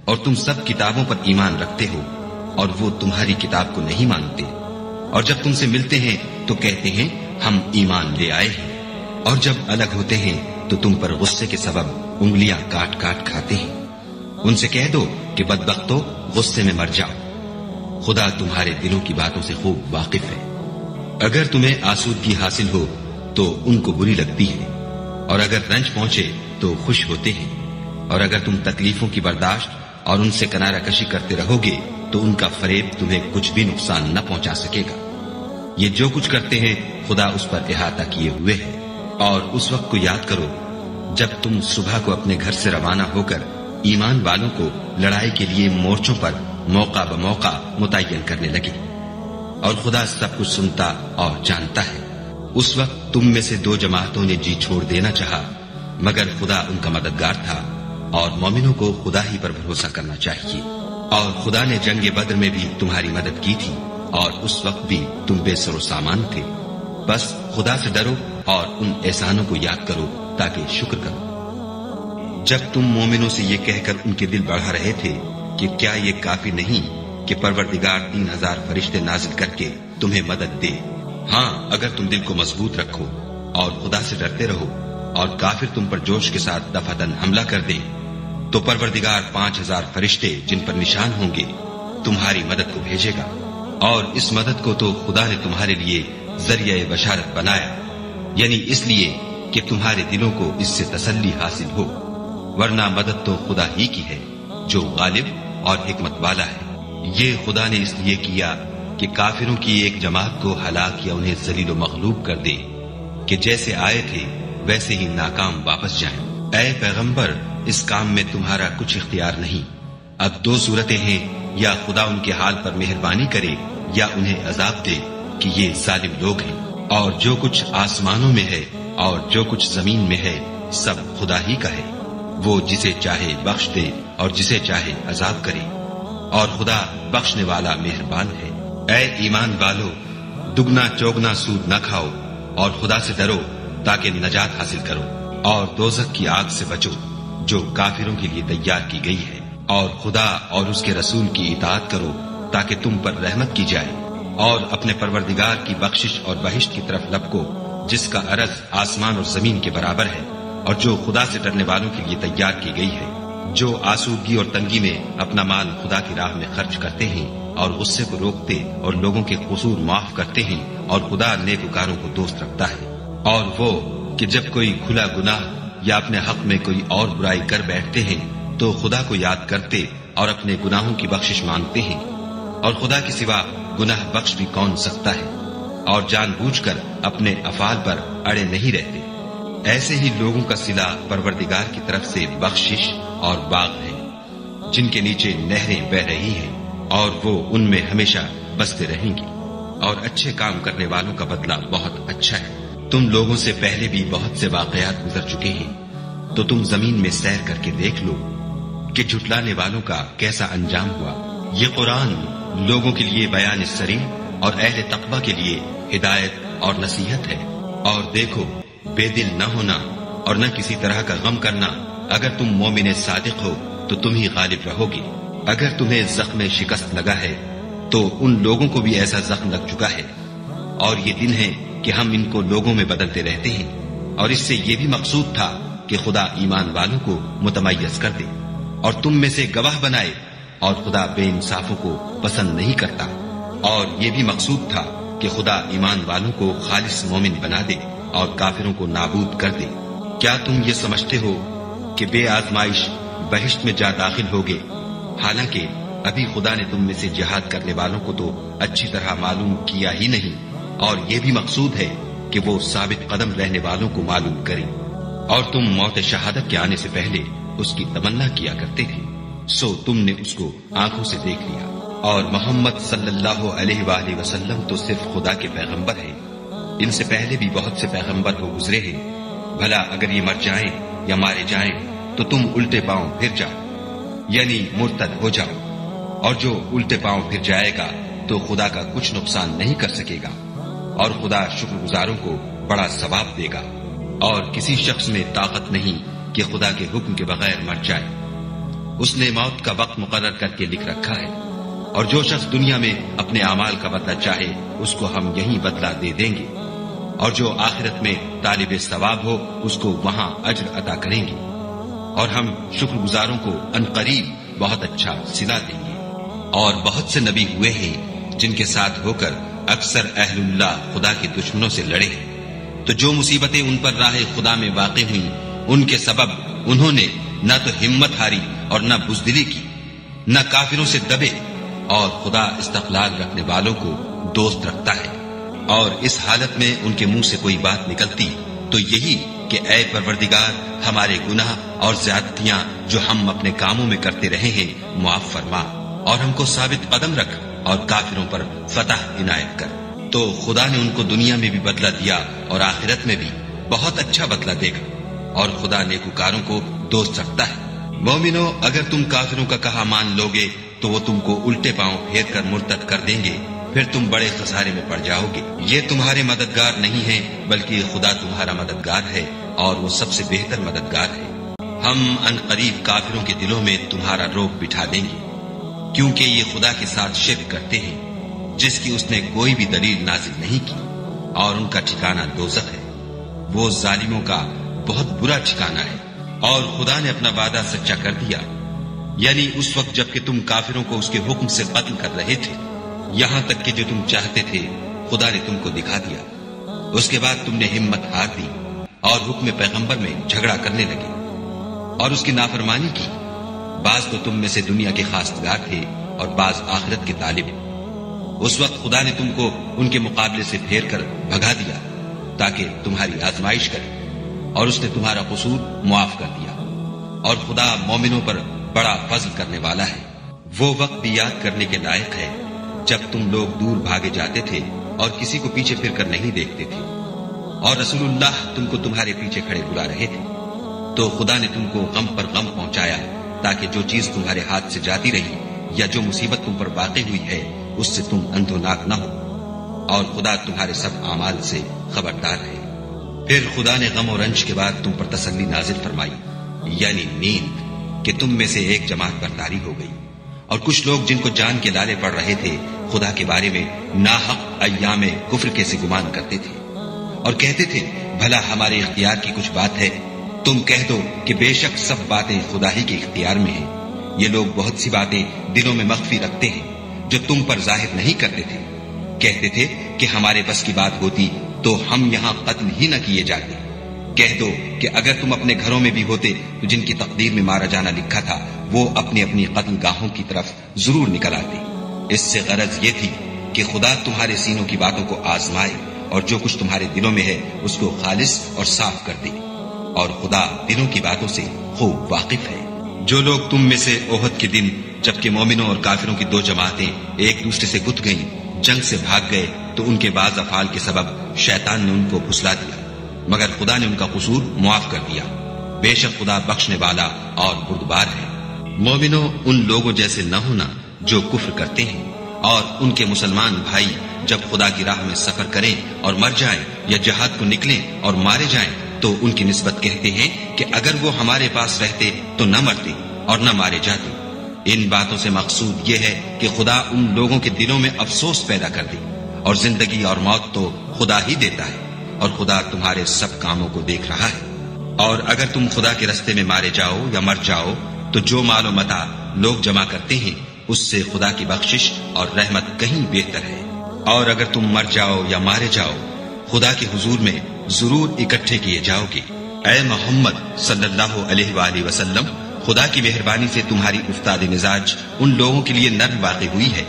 اور تم سب کتابوں پر ایمان رکھتے ہو اور وہ تمہاری کتاب کو نہیں مانتے، اور جب تم سے ملتے ہیں تو کہتے ہیں ہم ایمان لے آئے ہیں، اور جب الگ ہوتے ہیں تو تم پر غصے کے سبب انگلیاں کاٹ کاٹ کھاتے ہیں۔ ان سے کہہ دو کہ بدبختو غصے میں مر جاؤ، خدا تمہارے دلوں کی باتوں سے خوب واقف ہے۔ اگر تمہیں آسودگی حاصل ہو تو ان کو بری لگتی ہے، اور اگر رنج پہنچے تو خوش ہوتے ہیں، اور اگر تم تکلیفوں کی برداشت اور ان سے کنارہ کشی کرتے رہو گے تو ان کا فریب تمہیں کچھ بھی نقصان نہ پہنچا سکے گا۔ یہ جو کچھ کرتے ہیں خدا اس پر احاطہ کیے ہوئے ہے۔ اور اس وقت کو یاد کرو جب تم صبح کو اپنے گھر سے روانہ ہو کر ایمان والوں کو لڑائی کے لیے مورچوں پر موقع بموقع متعین کرنے لگے، اور خدا سب کچھ سنتا اور جانتا ہے۔ اس وقت تم میں سے دو جماعتوں نے جی چھوڑ دینا چاہا، مگر خدا ان کا مددگار تھا، اور مومنوں کو خدا ہی پر بھروسہ کرنا چاہیے۔ اور خدا نے جنگ بدر میں بھی تمہاری مدد کی تھی، اور اس وقت بھی تم بے سر و سامان تھے۔ بس خدا سے ڈرو اور ان احسانوں کو یاد کرو تاکہ شکر کرو۔ جب تم مومنوں سے یہ کہہ کر ان کے دل بڑھا رہے تھے کہ کیا یہ کافی نہیں کہ پروردگار 3000 فرشتے نازل کر کے تمہیں مدد دے؟ ہاں، اگر تم دل کو مضبوط رکھو اور خدا سے ڈرتے رہو اور کافر تم پر جوش کے ساتھ دفعتاً حملہ کر دے تو پروردگار 5000 فرشتے جن پر نشان ہوں گے تمہاری مدد کو بھیجے گا، اور اس مدد کو تو خدا نے تمہارے لیے ذریعہ بشارت بنایا، یعنی اس لیے کہ تمہارے دلوں کو اس سے تسلی حاصل ہو، ورنہ مدد تو خدا ہی کی ہے جو غالب اور حکمت والا ہے۔ یہ خدا نے اس لیے کیا کہ کافروں کی ایک جماعت کو ہلاک یا انہیں ذلیل و مغلوب کر دے کہ جیسے آئے تھے ویسے ہی ناکام واپس جائیں۔ اے پیغمبر، اس کام میں تمہارا کچھ اختیار نہیں۔ اب دو صورتیں ہیں، یا خدا ان کے حال پر مہربانی کرے یا انہیں عذاب دے کہ یہ ظالم لوگ ہیں۔ اور جو کچھ آسمانوں میں ہے اور جو کچھ زمین میں ہے سب خدا ہی کا ہے، وہ جسے چاہے بخش دے اور جسے چاہے عذاب کرے، اور خدا بخشنے والا مہربان ہے۔ اے ایمان والو، دگنا چوگنا سود نہ کھاؤ اور خدا سے ڈرو تاکہ نجات حاصل کرو، اور دوزخ کی آگ سے بچو جو کافروں کے لیے تیار کی گئی ہے، اور خدا اور اس کے رسول کی اطاعت کرو تاکہ تم پر رحمت کی جائے، اور اپنے پروردگار کی بخشش اور بہشت کی طرف لپکو جس کا عرض آسمان اور زمین کے برابر ہے، اور جو خدا سے ڈرنے والوں کے لیے تیار کی گئی ہے۔ جو آسودگی اور تنگی میں اپنا مال خدا کی راہ میں خرچ کرتے ہیں اور غصے کو روکتے اور لوگوں کے قصور معاف کرتے ہیں، اور خدا نیکوکاروں کو دوست رکھتا ہے۔ اور وہ کہ جب کوئی کھلا گناہ یا اپنے حق میں کوئی اور برائی کر بیٹھتے ہیں تو خدا کو یاد کرتے اور اپنے گناہوں کی بخشش مانگتے ہیں، اور خدا کے سوا گناہ بخش بھی کون سکتا ہے، اور جان بوجھ کر اپنے افعال پر اڑے نہیں رہتے، ایسے ہی لوگوں کا صلہ پروردگار کی طرف سے بخشش اور باغ ہے جن کے نیچے نہریں بہ رہی ہیں، اور وہ ان میں ہمیشہ بستے رہیں گی، اور اچھے کام کرنے والوں کا بدلہ بہت اچھا ہے۔ تم لوگوں سے پہلے بھی بہت سے واقعات گزر چکے ہیں، تو تم زمین میں سیر کر کے دیکھ لو کہ جھٹلانے والوں کا کیسا انجام ہوا۔ یہ قرآن لوگوں کے لیے بیان سریح اور اہل تقوی کے لیے ہدایت اور نصیحت ہے۔ اور دیکھو، بے دل نہ ہونا اور نہ کسی طرح کا غم کرنا، اگر تم مومن صادق ہو تو تم ہی غالب رہو گے۔ اگر تمہیں زخم شکست لگا ہے تو ان لوگوں کو بھی ایسا زخم لگ چکا ہے، اور یہ دن ہے کہ ہم ان کو لوگوں میں بدلتے رہتے ہیں، اور اس سے یہ بھی مقصود تھا کہ خدا ایمان والوں کو متمیز کر دے اور تم میں سے گواہ بنائے، اور خدا بے انصافوں کو پسند نہیں کرتا، اور یہ بھی مقصود تھا کہ خدا ایمان والوں کو خالص مومن بنا دے اور کافروں کو نابود کر دے۔ کیا تم یہ سمجھتے ہو کہ بے آزمائش بہشت میں جا داخل ہوگے، حالانکہ ابھی خدا نے تم میں سے جہاد کرنے والوں کو تو اچھی طرح معلوم کیا ہی نہیں، اور یہ بھی مقصود ہے کہ وہ ثابت قدم رہنے والوں کو معلوم کرے، اور تم موت شہادت کے آنے سے پہلے اس کی تمنا کیا کرتے تھے، سو تم نے اس کو آنکھوں سے دیکھ لیا۔ اور محمد صلی اللہ علیہ وآلہ وسلم تو صرف خدا کے پیغمبر ہیں، ان سے پہلے بھی بہت سے پیغمبر ہو گزرے ہیں، بھلا اگر یہ مر جائیں یا مارے جائیں تو تم الٹے پاؤں پھر جاؤ، یعنی مرتد ہو جاؤ، اور جو الٹے پاؤں پھر جائے گا تو خدا کا کچھ نقصان نہیں کر سکے گا، اور خدا شکر گزاروں کو بڑا ثواب دے گا۔ اور کسی شخص میں طاقت نہیں کہ خدا کے حکم کے بغیر مر جائے، اس نے موت کا وقت مقرر کر کے لکھ رکھا ہے، اور جو شخص دنیا میں اپنے اعمال کا بدلہ چاہے اس کو ہم یہیں بدلہ دے دیں گے، اور جو آخرت میں طالب ثواب ہو اس کو وہاں اجر عطا کریں گے، اور ہم شکر گزاروں کو عنقریب بہت اچھا صلہ دیں گے۔ اور بہت سے نبی ہوئے ہیں جن کے ساتھ ہو کر اکثر اہل اللہ خدا کے دشمنوں سے لڑے ہیں، تو جو مصیبتیں ان پر راہ خدا میں واقع ہوئیں ان کے سبب انہوں نے نہ تو ہمت ہاری اور نہ بزدلی کی، نہ کافروں سے دبے، اور خدا استقلال رکھنے والوں کو دوست رکھتا ہے۔ اور اس حالت میں ان کے منہ سے کوئی بات نکلتی تو یہی کہ اے پروردگار، ہمارے گناہ اور زیادتیاں جو ہم اپنے کاموں میں کرتے رہے ہیں معاف فرما، اور ہم کو ثابت قدم رکھ اور کافروں پر فتح عنایت کر۔ تو خدا نے ان کو دنیا میں بھی بدلہ دیا اور آخرت میں بھی بہت اچھا بدلہ دے گا، اور خدا نیکوکاروں کو دوست رکھتا ہے۔ مومنو، اگر تم کافروں کا کہا مان لوگے تو وہ تم کو الٹے پاؤں پھیر کر مرتد کر دیں گے، پھر تم بڑے خسارے میں پڑ جاؤ گے۔ یہ تمہارے مددگار نہیں ہیں بلکہ خدا تمہارا مددگار ہے، اور وہ سب سے بہتر مددگار ہے۔ ہم ان قریب کافروں کے دلوں میں تمہارا روب بٹھا دیں گے، کیونکہ یہ خدا کے ساتھ شرک کرتے ہیں جس کی اس نے کوئی بھی دلیل نازل نہیں کی، اور ان کا ٹھکانہ دوزخ ہے، وہ ظالموں کا بہت برا ٹھکانہ ہے۔ اور خدا نے اپنا وعدہ سچا کر دیا، یعنی اس وقت جب کہ تم کافروں کو اس کے حکم سے قتل کر رہے تھے، یہاں تک کہ جو تم چاہتے تھے خدا نے تم کو دکھا دیا۔ اس کے بعد تم نے ہمت ہار دی اور حکم پیغمبر میں جھگڑا کرنے لگے اور اس کی نافرمانی کی۔ بعض تو تم میں سے دنیا کے خواستگار تھے اور بعض آخرت کے طالب۔ اس وقت خدا نے تم کو ان کے مقابلے سے پھیر کر بھگا دیا تاکہ تمہاری آزمائش کرے، اور اس نے تمہارا قصور معاف کر دیا، اور خدا مومنوں پر بڑا فضل کرنے والا ہے۔ وہ وقت بھی یاد کرنے کے لائق ہے جب تم لوگ دور بھاگے جاتے تھے اور کسی کو پیچھے پھر کر نہیں دیکھتے تھے، اور رسول اللہ تم کو تمہارے پیچھے کھڑے بلا رہے تھے، تو خدا نے تم کو غم پر غم پہنچایا تاکہ جو چیز تمہارے ہاتھ سے جاتی رہی یا جو مصیبت تم پر واقع ہوئی ہے اس سے تم اندھوناک نہ ہو، اور خدا تمہارے سب اعمال سے خبردار ہے۔ پھر خدا نے غم و رنج کے بعد تم پر تسلی نازل فرمائی، یعنی نیند، کہ تم میں سے ایک جماعت برطاری ہو گئی، اور کچھ لوگ جن کو جان کے لالے پڑ رہے تھے خدا کے بارے میں ناحق ایام کفر کے سے گمان کرتے تھے، اور کہتے تھے بھلا ہمارے اختیار کی کچھ بات ہے؟ تم کہہ دو کہ بے شک سب باتیں خدا ہی کے اختیار میں ہیں۔ یہ لوگ بہت سی باتیں دلوں میں مخفی رکھتے ہیں جو تم پر ظاہر نہیں کرتے تھے۔ کہتے تھے کہ ہمارے بس کی بات ہوتی تو ہم یہاں قتل ہی نہ کیے جاتے۔ کہہ دو کہ اگر تم اپنے گھروں میں بھی ہوتے تو جن کی تقدیر میں مارا جانا لکھا تھا وہ اپنی اپنی قتل گاہوں کی طرف ضرور نکل آتے۔ اس سے غرض یہ تھی کہ خدا تمہارے سینوں کی باتوں کو آزمائے اور جو کچھ تمہارے دلوں میں ہے اس کو خالص اور صاف کر دے، اور خدا دلوں کی باتوں سے خوب واقف ہے۔ جو لوگ تم میں سے احد کے دن جبکہ مومنوں اور کافروں کی دو جماعتیں ایک دوسرے سے گت گئیں جنگ سے بھاگ گئے تو ان کے بعض افعال کے سبب شیطان نے ان کو پھسلا دیا، مگر خدا نے ان کا قصور معاف کر دیا۔ بے شک خدا بخشنے والا اور بردبار ہے۔ مومنوں، ان لوگوں جیسے نہ ہونا جو کفر کرتے ہیں، اور ان کے مسلمان بھائی جب خدا کی راہ میں سفر کریں اور مر جائیں یا جہاد کو نکلیں اور مارے جائیں تو ان کی نسبت کہتے ہیں کہ اگر وہ ہمارے پاس رہتے تو نہ مرتے اور نہ مارے جاتے۔ ان باتوں سے مقصود یہ ہے کہ خدا ان لوگوں کے دلوں میں افسوس پیدا کر دے، اور زندگی اور موت تو خدا ہی دیتا ہے، اور خدا تمہارے سب کاموں کو دیکھ رہا ہے۔ اور اگر تم خدا کے رستے میں مارے جاؤ یا مر جاؤ تو جو مال و متاع لوگ جمع کرتے ہیں اس سے خدا کی بخشش اور رحمت کہیں بہتر ہے۔ اور اگر تم مر جاؤ یا مارے جاؤ خدا کے حضور میں ضرور اکٹھے کیے جاؤ گے۔ اے محمد صلی اللہ علیہ وآلہ وسلم، خدا کی مہربانی سے تمہاری افتاد مزاج ان لوگوں کے لیے نرم واقع ہوئی ہے،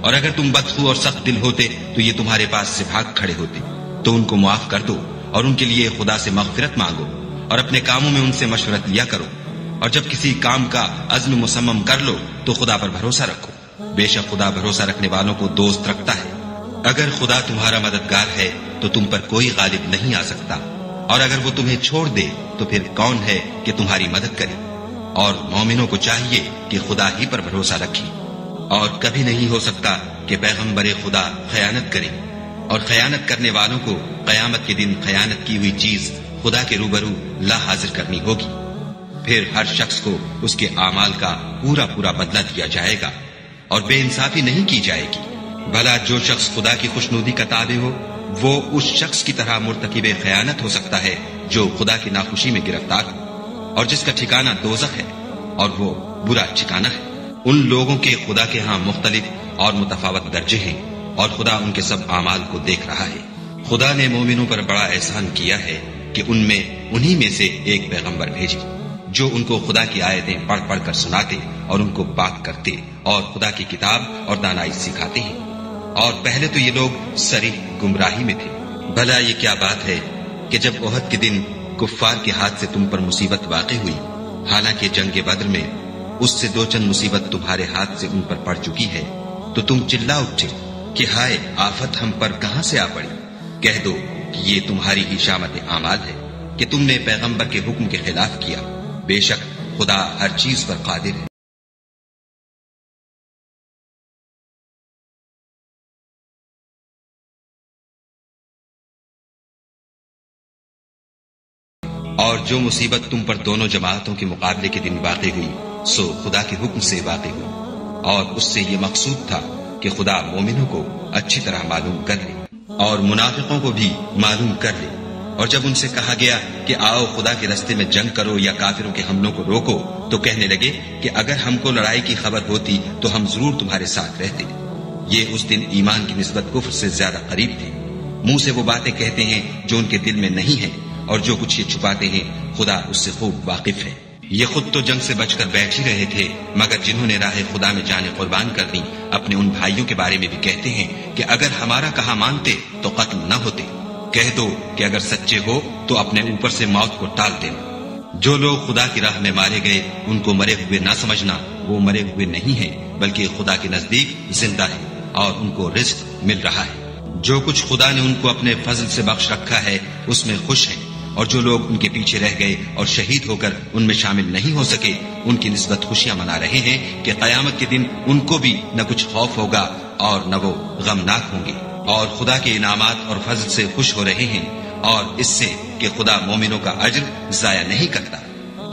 اور اگر تم بدخو اور سخت دل ہوتے تو یہ تمہارے پاس سے بھاگ کھڑے ہوتے۔ تو ان کو معاف کر دو اور ان کے لیے خدا سے مغفرت مانگو، اور اپنے کاموں میں ان سے مشورت لیا کرو، اور جب کسی کام کا عزم مصمم کر لو تو خدا پر بھروسہ رکھو۔ بے شک خدا بھروسہ رکھنے والوں کو دوست رکھتا ہے۔ اگر خدا تمہارا مددگار ہے تو تم پر کوئی غالب نہیں آ سکتا، اور اگر وہ تمہیں چھوڑ دے تو پھر کون ہے کہ تمہاری مدد کرے؟ اور مومنوں کو چاہیے کہ خدا ہی پر بھروسہ رکھے، اور کبھی نہیں ہو سکتا کہ پیغمبر خدا خیانت کرے، اور خیانت کرنے والوں کو قیامت کے دن خیانت کی ہوئی چیز خدا کے روبرو لا حاضر کرنی ہوگی۔ پھر ہر شخص کو اس کے اعمال کا پورا پورا بدلہ دیا جائے گا، اور بے انصافی نہیں کی جائے گی۔ بھلا جو شخص خدا کی خوشنودی کا تابع ہو وہ اس شخص کی طرح مرتکب خیانت ہو سکتا ہے جو خدا کی ناخوشی میں گرفتار ہو، اور جس کا ٹھکانہ دوزخ ہے، اور وہ برا ٹھکانہ ہے۔ ان لوگوں کے خدا کے ہاں مختلف اور متفاوت درجے ہیں، اور خدا ان کے سب اعمال کو دیکھ رہا ہے۔ خدا نے مومنوں پر بڑا احسان کیا ہے کہ ان میں انہی میں سے ایک پیغمبر بھیجے جو ان کو خدا کی آیتیں پڑھ پڑھ کر سناتے اور ان کو پاک کرتے اور خدا کی کتاب اور دانائی سکھاتے ہیں، اور پہلے تو یہ لوگ صریح گمراہی میں تھے۔ بھلا یہ کیا بات ہے کہ جب احد کے دن کفار کے ہاتھ سے تم پر مصیبت واقع ہوئی، حالانکہ جنگ بدر میں اس سے دو چند مصیبت تمہارے ہاتھ سے ان پر پڑ چکی ہے، تو تم چلا اٹھے کہ ہائے آفت ہم پر کہاں سے آ پڑی؟ کہہ دو کہ یہ تمہاری ہی شامت اعمال ہے کہ تم نے پیغمبر کے حکم کے خلاف کیا۔ بے شک خدا ہر چیز پر قادر ہے۔ اور جو مصیبت تم پر دونوں جماعتوں کے مقابلے کے دن واقع ہوئی سو خدا کے حکم سے واقع ہوئی، اور اس سے یہ مقصود تھا کہ خدا مومنوں کو اچھی طرح معلوم کر لے اور منافقوں کو بھی معلوم کر لے۔ اور جب ان سے کہا گیا کہ آؤ خدا کے راستے میں جنگ کرو یا کافروں کے حملوں کو روکو تو کہنے لگے کہ اگر ہم کو لڑائی کی خبر ہوتی تو ہم ضرور تمہارے ساتھ رہتے۔ یہ اس دن ایمان کی نسبت کفر سے زیادہ قریب تھے۔ منہ سے وہ باتیں کہتے ہیں جو ان کے دل میں نہیں ہیں، اور جو کچھ یہ چھپاتے ہیں خدا اس سے خوب واقف ہے۔ یہ خود تو جنگ سے بچ کر بیٹھ ہی رہے تھے، مگر جنہوں نے راہ خدا میں جانیں قربان کر دی اپنے ان بھائیوں کے بارے میں بھی کہتے ہیں کہ اگر ہمارا کہا مانتے تو قتل نہ ہوتے۔ کہہ دو کہ اگر سچے ہو تو اپنے اوپر سے موت کو ٹال دینا۔ جو لوگ خدا کی راہ میں مارے گئے ان کو مرے ہوئے نہ سمجھنا، وہ مرے ہوئے نہیں ہیں بلکہ خدا کے نزدیک زندہ ہے اور ان کو رزق مل رہا ہے۔ جو کچھ خدا نے ان کو اپنے فضل سے بخش رکھا ہے اس میں خوش ہیں، اور جو لوگ ان کے پیچھے رہ گئے اور شہید ہو کر ان میں شامل نہیں ہو سکے ان کی نسبت خوشیاں منا رہے ہیں کہ قیامت کے دن ان کو بھی نہ کچھ خوف ہوگا اور نہ وہ غمناک ہوں گے، اور خدا کے انعامات اور فضل سے خوش ہو رہے ہیں، اور اس سے کہ خدا مومنوں کا اجر ضائع نہیں کرتا۔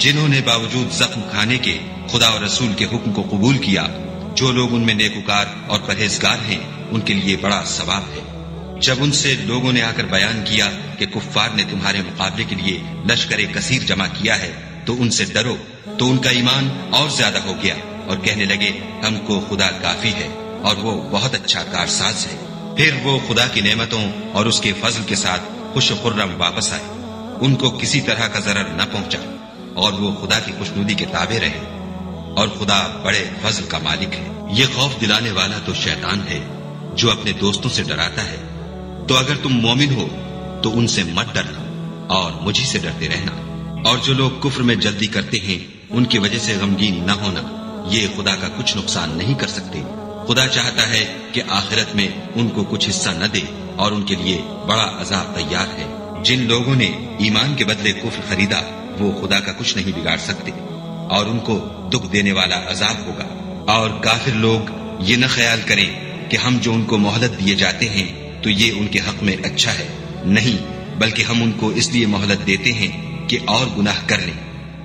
جنہوں نے باوجود زخم کھانے کے خدا اور رسول کے حکم کو قبول کیا، جو لوگ ان میں نیکوکار اور پرہیزگار ہیں ان کے لیے بڑا ثواب ہے۔ جب ان سے لوگوں نے آ کر بیان کیا کہ کفار نے تمہارے مقابلے کے لیے لشکر کثیر جمع کیا ہے تو ان سے ڈرو، تو ان کا ایمان اور زیادہ ہو گیا اور کہنے لگے ہم کو خدا کافی ہے اور وہ بہت اچھا کارساز ہے۔ پھر وہ خدا کی نعمتوں اور اس کے فضل کے ساتھ خوش و خرم واپس آئے، ان کو کسی طرح کا ضرر نہ پہنچا، اور وہ خدا کی خوشنودی کے تابع رہے۔ اور خدا بڑے فضل کا مالک ہے۔ یہ خوف دلانے والا تو شیطان ہے جو اپنے دوستوں سے ڈراتا ہے۔ تو اگر تم مومن ہو تو ان سے مت ڈرنا اور مجھی سے ڈرتے رہنا۔ اور جو لوگ کفر میں جلدی کرتے ہیں ان کی وجہ سے غمگین نہ ہونا، یہ خدا کا کچھ نقصان نہیں کر سکتے۔ خدا چاہتا ہے کہ آخرت میں ان کو کچھ حصہ نہ دے اور ان کے لیے بڑا عذاب تیار ہے۔ جن لوگوں نے ایمان کے بدلے کفر خریدا وہ خدا کا کچھ نہیں بگاڑ سکتے اور ان کو دکھ دینے والا عذاب ہوگا۔ اور کافر لوگ یہ نہ خیال کریں کہ ہم جو ان کو مہلت دیے جاتے ہیں تو یہ ان کے حق میں اچھا ہے، نہیں، بلکہ ہم ان کو اس لیے مہلت دیتے ہیں کہ اور گناہ کر لیں۔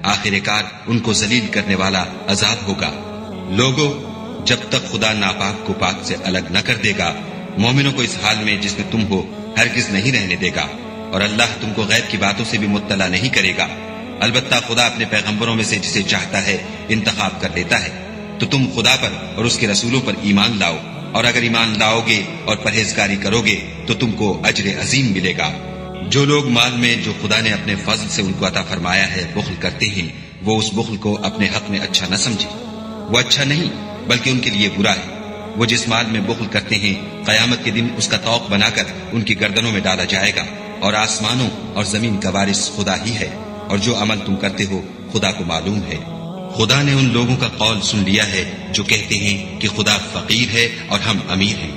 آخر کار ان کو ذلیل کرنے والا عذاب ہوگا۔ لوگوں، جب تک خدا ناپاک کو پاک سے الگ نہ کر دے گا، مومنوں کو اس حال میں جس میں تم ہو ہرگز نہیں رہنے دے گا، اور اللہ تم کو غیب کی باتوں سے بھی مطلع نہیں کرے گا۔ البتہ خدا اپنے پیغمبروں میں سے جسے چاہتا ہے انتخاب کر لیتا ہے۔ تو تم خدا پر اور اس کے رسولوں پر ایمان لاؤ، اور اگر ایمان لاؤ گے اور پرہیزگاری کرو گے تو تم کو اجر عظیم ملے گا۔ جو لوگ مال میں جو خدا نے اپنے فضل سے ان کو عطا فرمایا ہے بخل کرتے ہیں، وہ اس بخل کو اپنے حق میں اچھا نہ سمجھے۔ وہ اچھا نہیں بلکہ ان کے لیے برا ہے۔ وہ جس مال میں بخل کرتے ہیں قیامت کے دن اس کا طوق بنا کر ان کی گردنوں میں ڈالا جائے گا، اور آسمانوں اور زمین کا وارث خدا ہی ہے، اور جو عمل تم کرتے ہو خدا کو معلوم ہے۔ خدا نے ان لوگوں کا قول سن لیا ہے جو کہتے ہیں کہ خدا فقیر ہے اور ہم امیر ہیں۔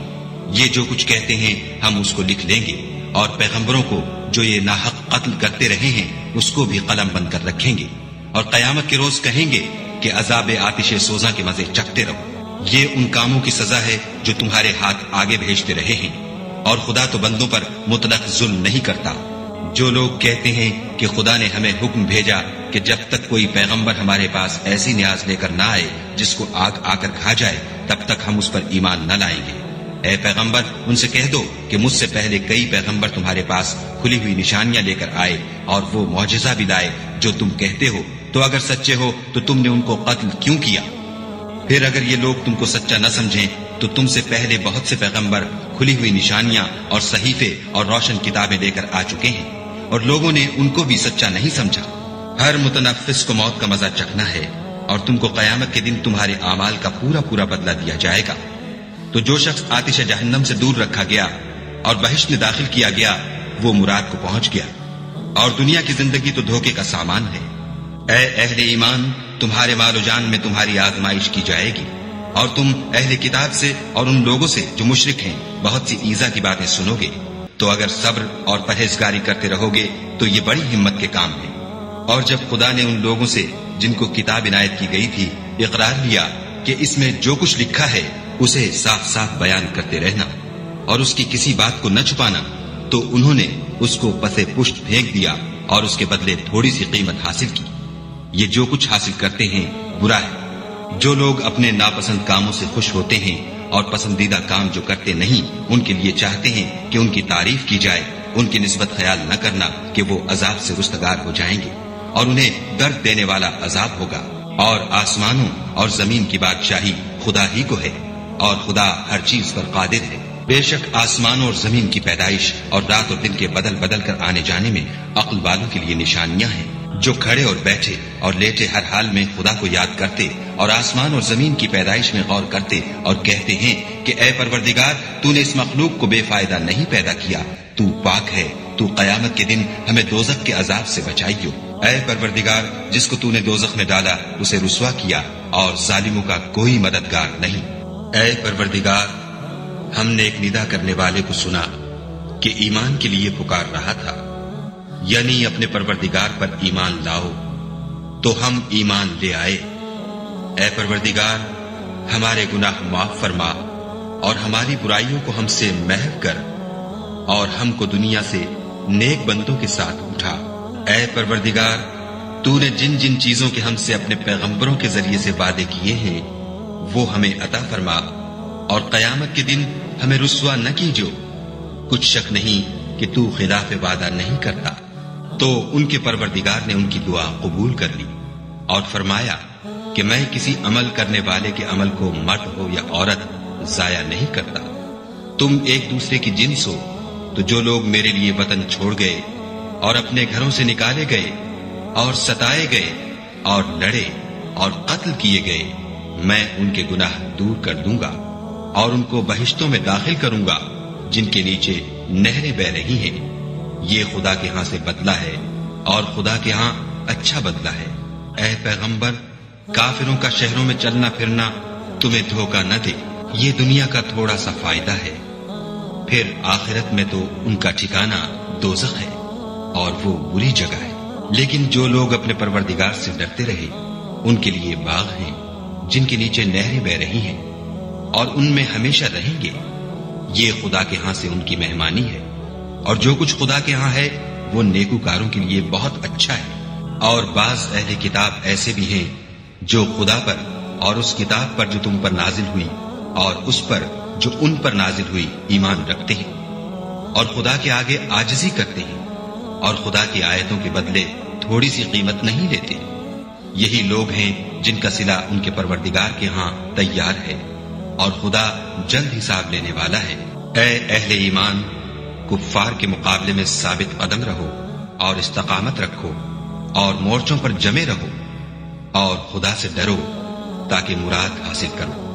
یہ جو کچھ کہتے ہیں ہم اس کو لکھ لیں گے، اور پیغمبروں کو جو یہ ناحق قتل کرتے رہے ہیں اس کو بھی قلم بند کر رکھیں گے، اور قیامت کے روز کہیں گے کہ عذاب آتش سوزاں کے مزے چکھتے رہو۔ یہ ان کاموں کی سزا ہے جو تمہارے ہاتھ آگے بھیجتے رہے ہیں، اور خدا تو بندوں پر مطلق ظلم نہیں کرتا۔ جو لوگ کہتے ہیں کہ خدا نے ہمیں حکم بھیجا کہ جب تک کوئی پیغمبر ہمارے پاس ایسی نیاز لے کر نہ آئے جس کو آگ آ کر کھا جائے تب تک ہم اس پر ایمان نہ لائیں گے۔ اے پیغمبر، ان سے کہہ دو کہ مجھ سے پہلے کئی پیغمبر تمہارے پاس کھلی ہوئی نشانیاں لے کر آئے اور وہ معجزہ بھی لائے جو تم کہتے ہو، تو اگر سچے ہو تو تم نے ان کو قتل کیوں کیا؟ پھر اگر یہ لوگ تم کو سچا نہ سمجھیں تو تم سے پہلے بہت سے پیغمبر کھلی ہوئی نشانیاں اور صحیفے اور روشن کتابیں لے کر آ چکے ہیں، اور لوگوں نے ان کو بھی سچا نہیں سمجھا۔ ہر متنفس کو موت کا مزہ چکھنا ہے، اور تم کو قیامت کے دن تمہارے اعمال کا پورا پورا بدلہ دیا جائے گا۔ تو جو شخص آتش جہنم سے دور رکھا گیا اور بہشت میں داخل کیا گیا وہ مراد کو پہنچ گیا، اور دنیا کی زندگی تو دھوکے کا سامان ہے۔ اے اہل ایمان، تمہارے مال و جان میں تمہاری آزمائش کی جائے گی، اور تم اہل کتاب سے اور ان لوگوں سے جو مشرک ہیں بہت سی ایذا کی باتیں سنو گے۔ تو اگر صبر اور پرہیزگاری کرتے رہو گے تو یہ بڑی ہمت کے کام ہے۔ اور جب خدا نے ان لوگوں سے جن کو کتاب عنایت کی گئی تھی اقرار لیا کہ اس میں جو کچھ لکھا ہے اسے صاف صاف بیان کرتے رہنا اور اس کی کسی بات کو نہ چھپانا، تو انہوں نے اس کو پسے پشت پھینک دیا اور اس کے بدلے تھوڑی سی قیمت حاصل کی۔ یہ جو کچھ حاصل کرتے ہیں برا ہے۔ جو لوگ اپنے ناپسند کاموں سے خوش ہوتے ہیں اور پسندیدہ کام جو کرتے نہیں ان کے لیے چاہتے ہیں کہ ان کی تعریف کی جائے، ان کی نسبت خیال نہ کرنا کہ وہ عذاب سے رستگار ہو جائیں گے اور انہیں درد دینے والا عذاب ہوگا۔ اور آسمانوں اور زمین کی بادشاہی خدا ہی کو ہے، اور خدا ہر چیز پر قادر ہے۔ بے شک آسمانوں اور زمین کی پیدائش اور رات اور دن کے بدل بدل کر آنے جانے میں عقل والوں کے لیے نشانیاں ہیں، جو کھڑے اور بیٹھے اور لیٹے ہر حال میں خدا کو یاد کرتے اور آسمان اور زمین کی پیدائش میں غور کرتے اور کہتے ہیں کہ اے پروردگار، تو نے اس مخلوق کو بے فائدہ نہیں پیدا کیا، تو پاک ہے، تو قیامت کے دن ہمیں دوزخ کے عذاب سے بچائیو۔ اے پروردگار، جس کو تو نے دوزخ میں ڈالا اسے رسوا کیا، اور ظالموں کا کوئی مددگار نہیں۔ اے پروردگار، ہم نے ایک ندا کرنے والے کو سنا کہ ایمان کے لیے پکار رہا تھا، یعنی اپنے پروردگار پر ایمان لاؤ، تو ہم ایمان لے آئے۔ اے پروردگار، ہمارے گناہ معاف فرما اور ہماری برائیوں کو ہم سے محو کر، اور ہم کو دنیا سے نیک بندوں کے ساتھ اٹھا۔ اے پروردگار، تو نے جن جن چیزوں کے ہم سے اپنے پیغمبروں کے ذریعے سے وعدے کیے ہیں وہ ہمیں عطا فرما، اور قیامت کے دن ہمیں رسوا نہ کیجو۔ کچھ شک نہیں کہ تو خلاف وعدہ نہیں کرتا۔ تو ان کے پروردگار نے ان کی دعا قبول کر لی اور فرمایا کہ میں کسی عمل کرنے والے کے عمل کو مرد ہو یا عورت ضائع نہیں کرتا۔ تم ایک دوسرے کی جنس ہو، تو جو لوگ میرے لیے وطن چھوڑ گئے اور اپنے گھروں سے نکالے گئے اور ستائے گئے اور لڑے اور قتل کیے گئے میں ان کے گناہ دور کر دوں گا اور ان کو بہشتوں میں داخل کروں گا جن کے نیچے نہریں بہ رہی ہیں. یہ خدا کے ہاں سے بدلہ ہے اور خدا کے ہاں اچھا بدلہ ہے. اے پیغمبر، کافروں کا شہروں میں چلنا پھرنا تمہیں دھوکہ نہ دے. یہ دنیا کا تھوڑا سا فائدہ ہے، پھر آخرت میں تو ان کا ٹھکانہ دوزخ ہے اور وہ بری جگہ ہے. لیکن جو لوگ اپنے پروردگار سے ڈرتے رہے ان کے لیے باغ ہیں جن کے نیچے نہریں بہ رہی ہیں اور ان میں ہمیشہ رہیں گے. یہ خدا کے ہاں سے ان کی مہمانی ہے اور جو کچھ خدا کے ہاں ہے وہ نیکوکاروں کے لیے بہت اچھا ہے. اور بعض اہل کتاب ایسے بھی ہیں جو خدا پر اور اس کتاب پر جو تم پر نازل ہوئی اور اس پر جو ان پر نازل ہوئی ایمان رکھتے ہیں اور خدا کے آگے عاجزی کرتے ہیں اور خدا کی آیتوں کے بدلے تھوڑی سی قیمت نہیں لیتے. یہی لوگ ہیں جن کا صلہ ان کے پروردگار کے ہاں تیار ہے اور خدا جلد حساب لینے والا ہے. اے اہل ایمان، کفار کے مقابلے میں ثابت قدم رہو اور استقامت رکھو اور مورچوں پر جمے رہو اور خدا سے ڈرو تاکہ مراد حاصل کرو.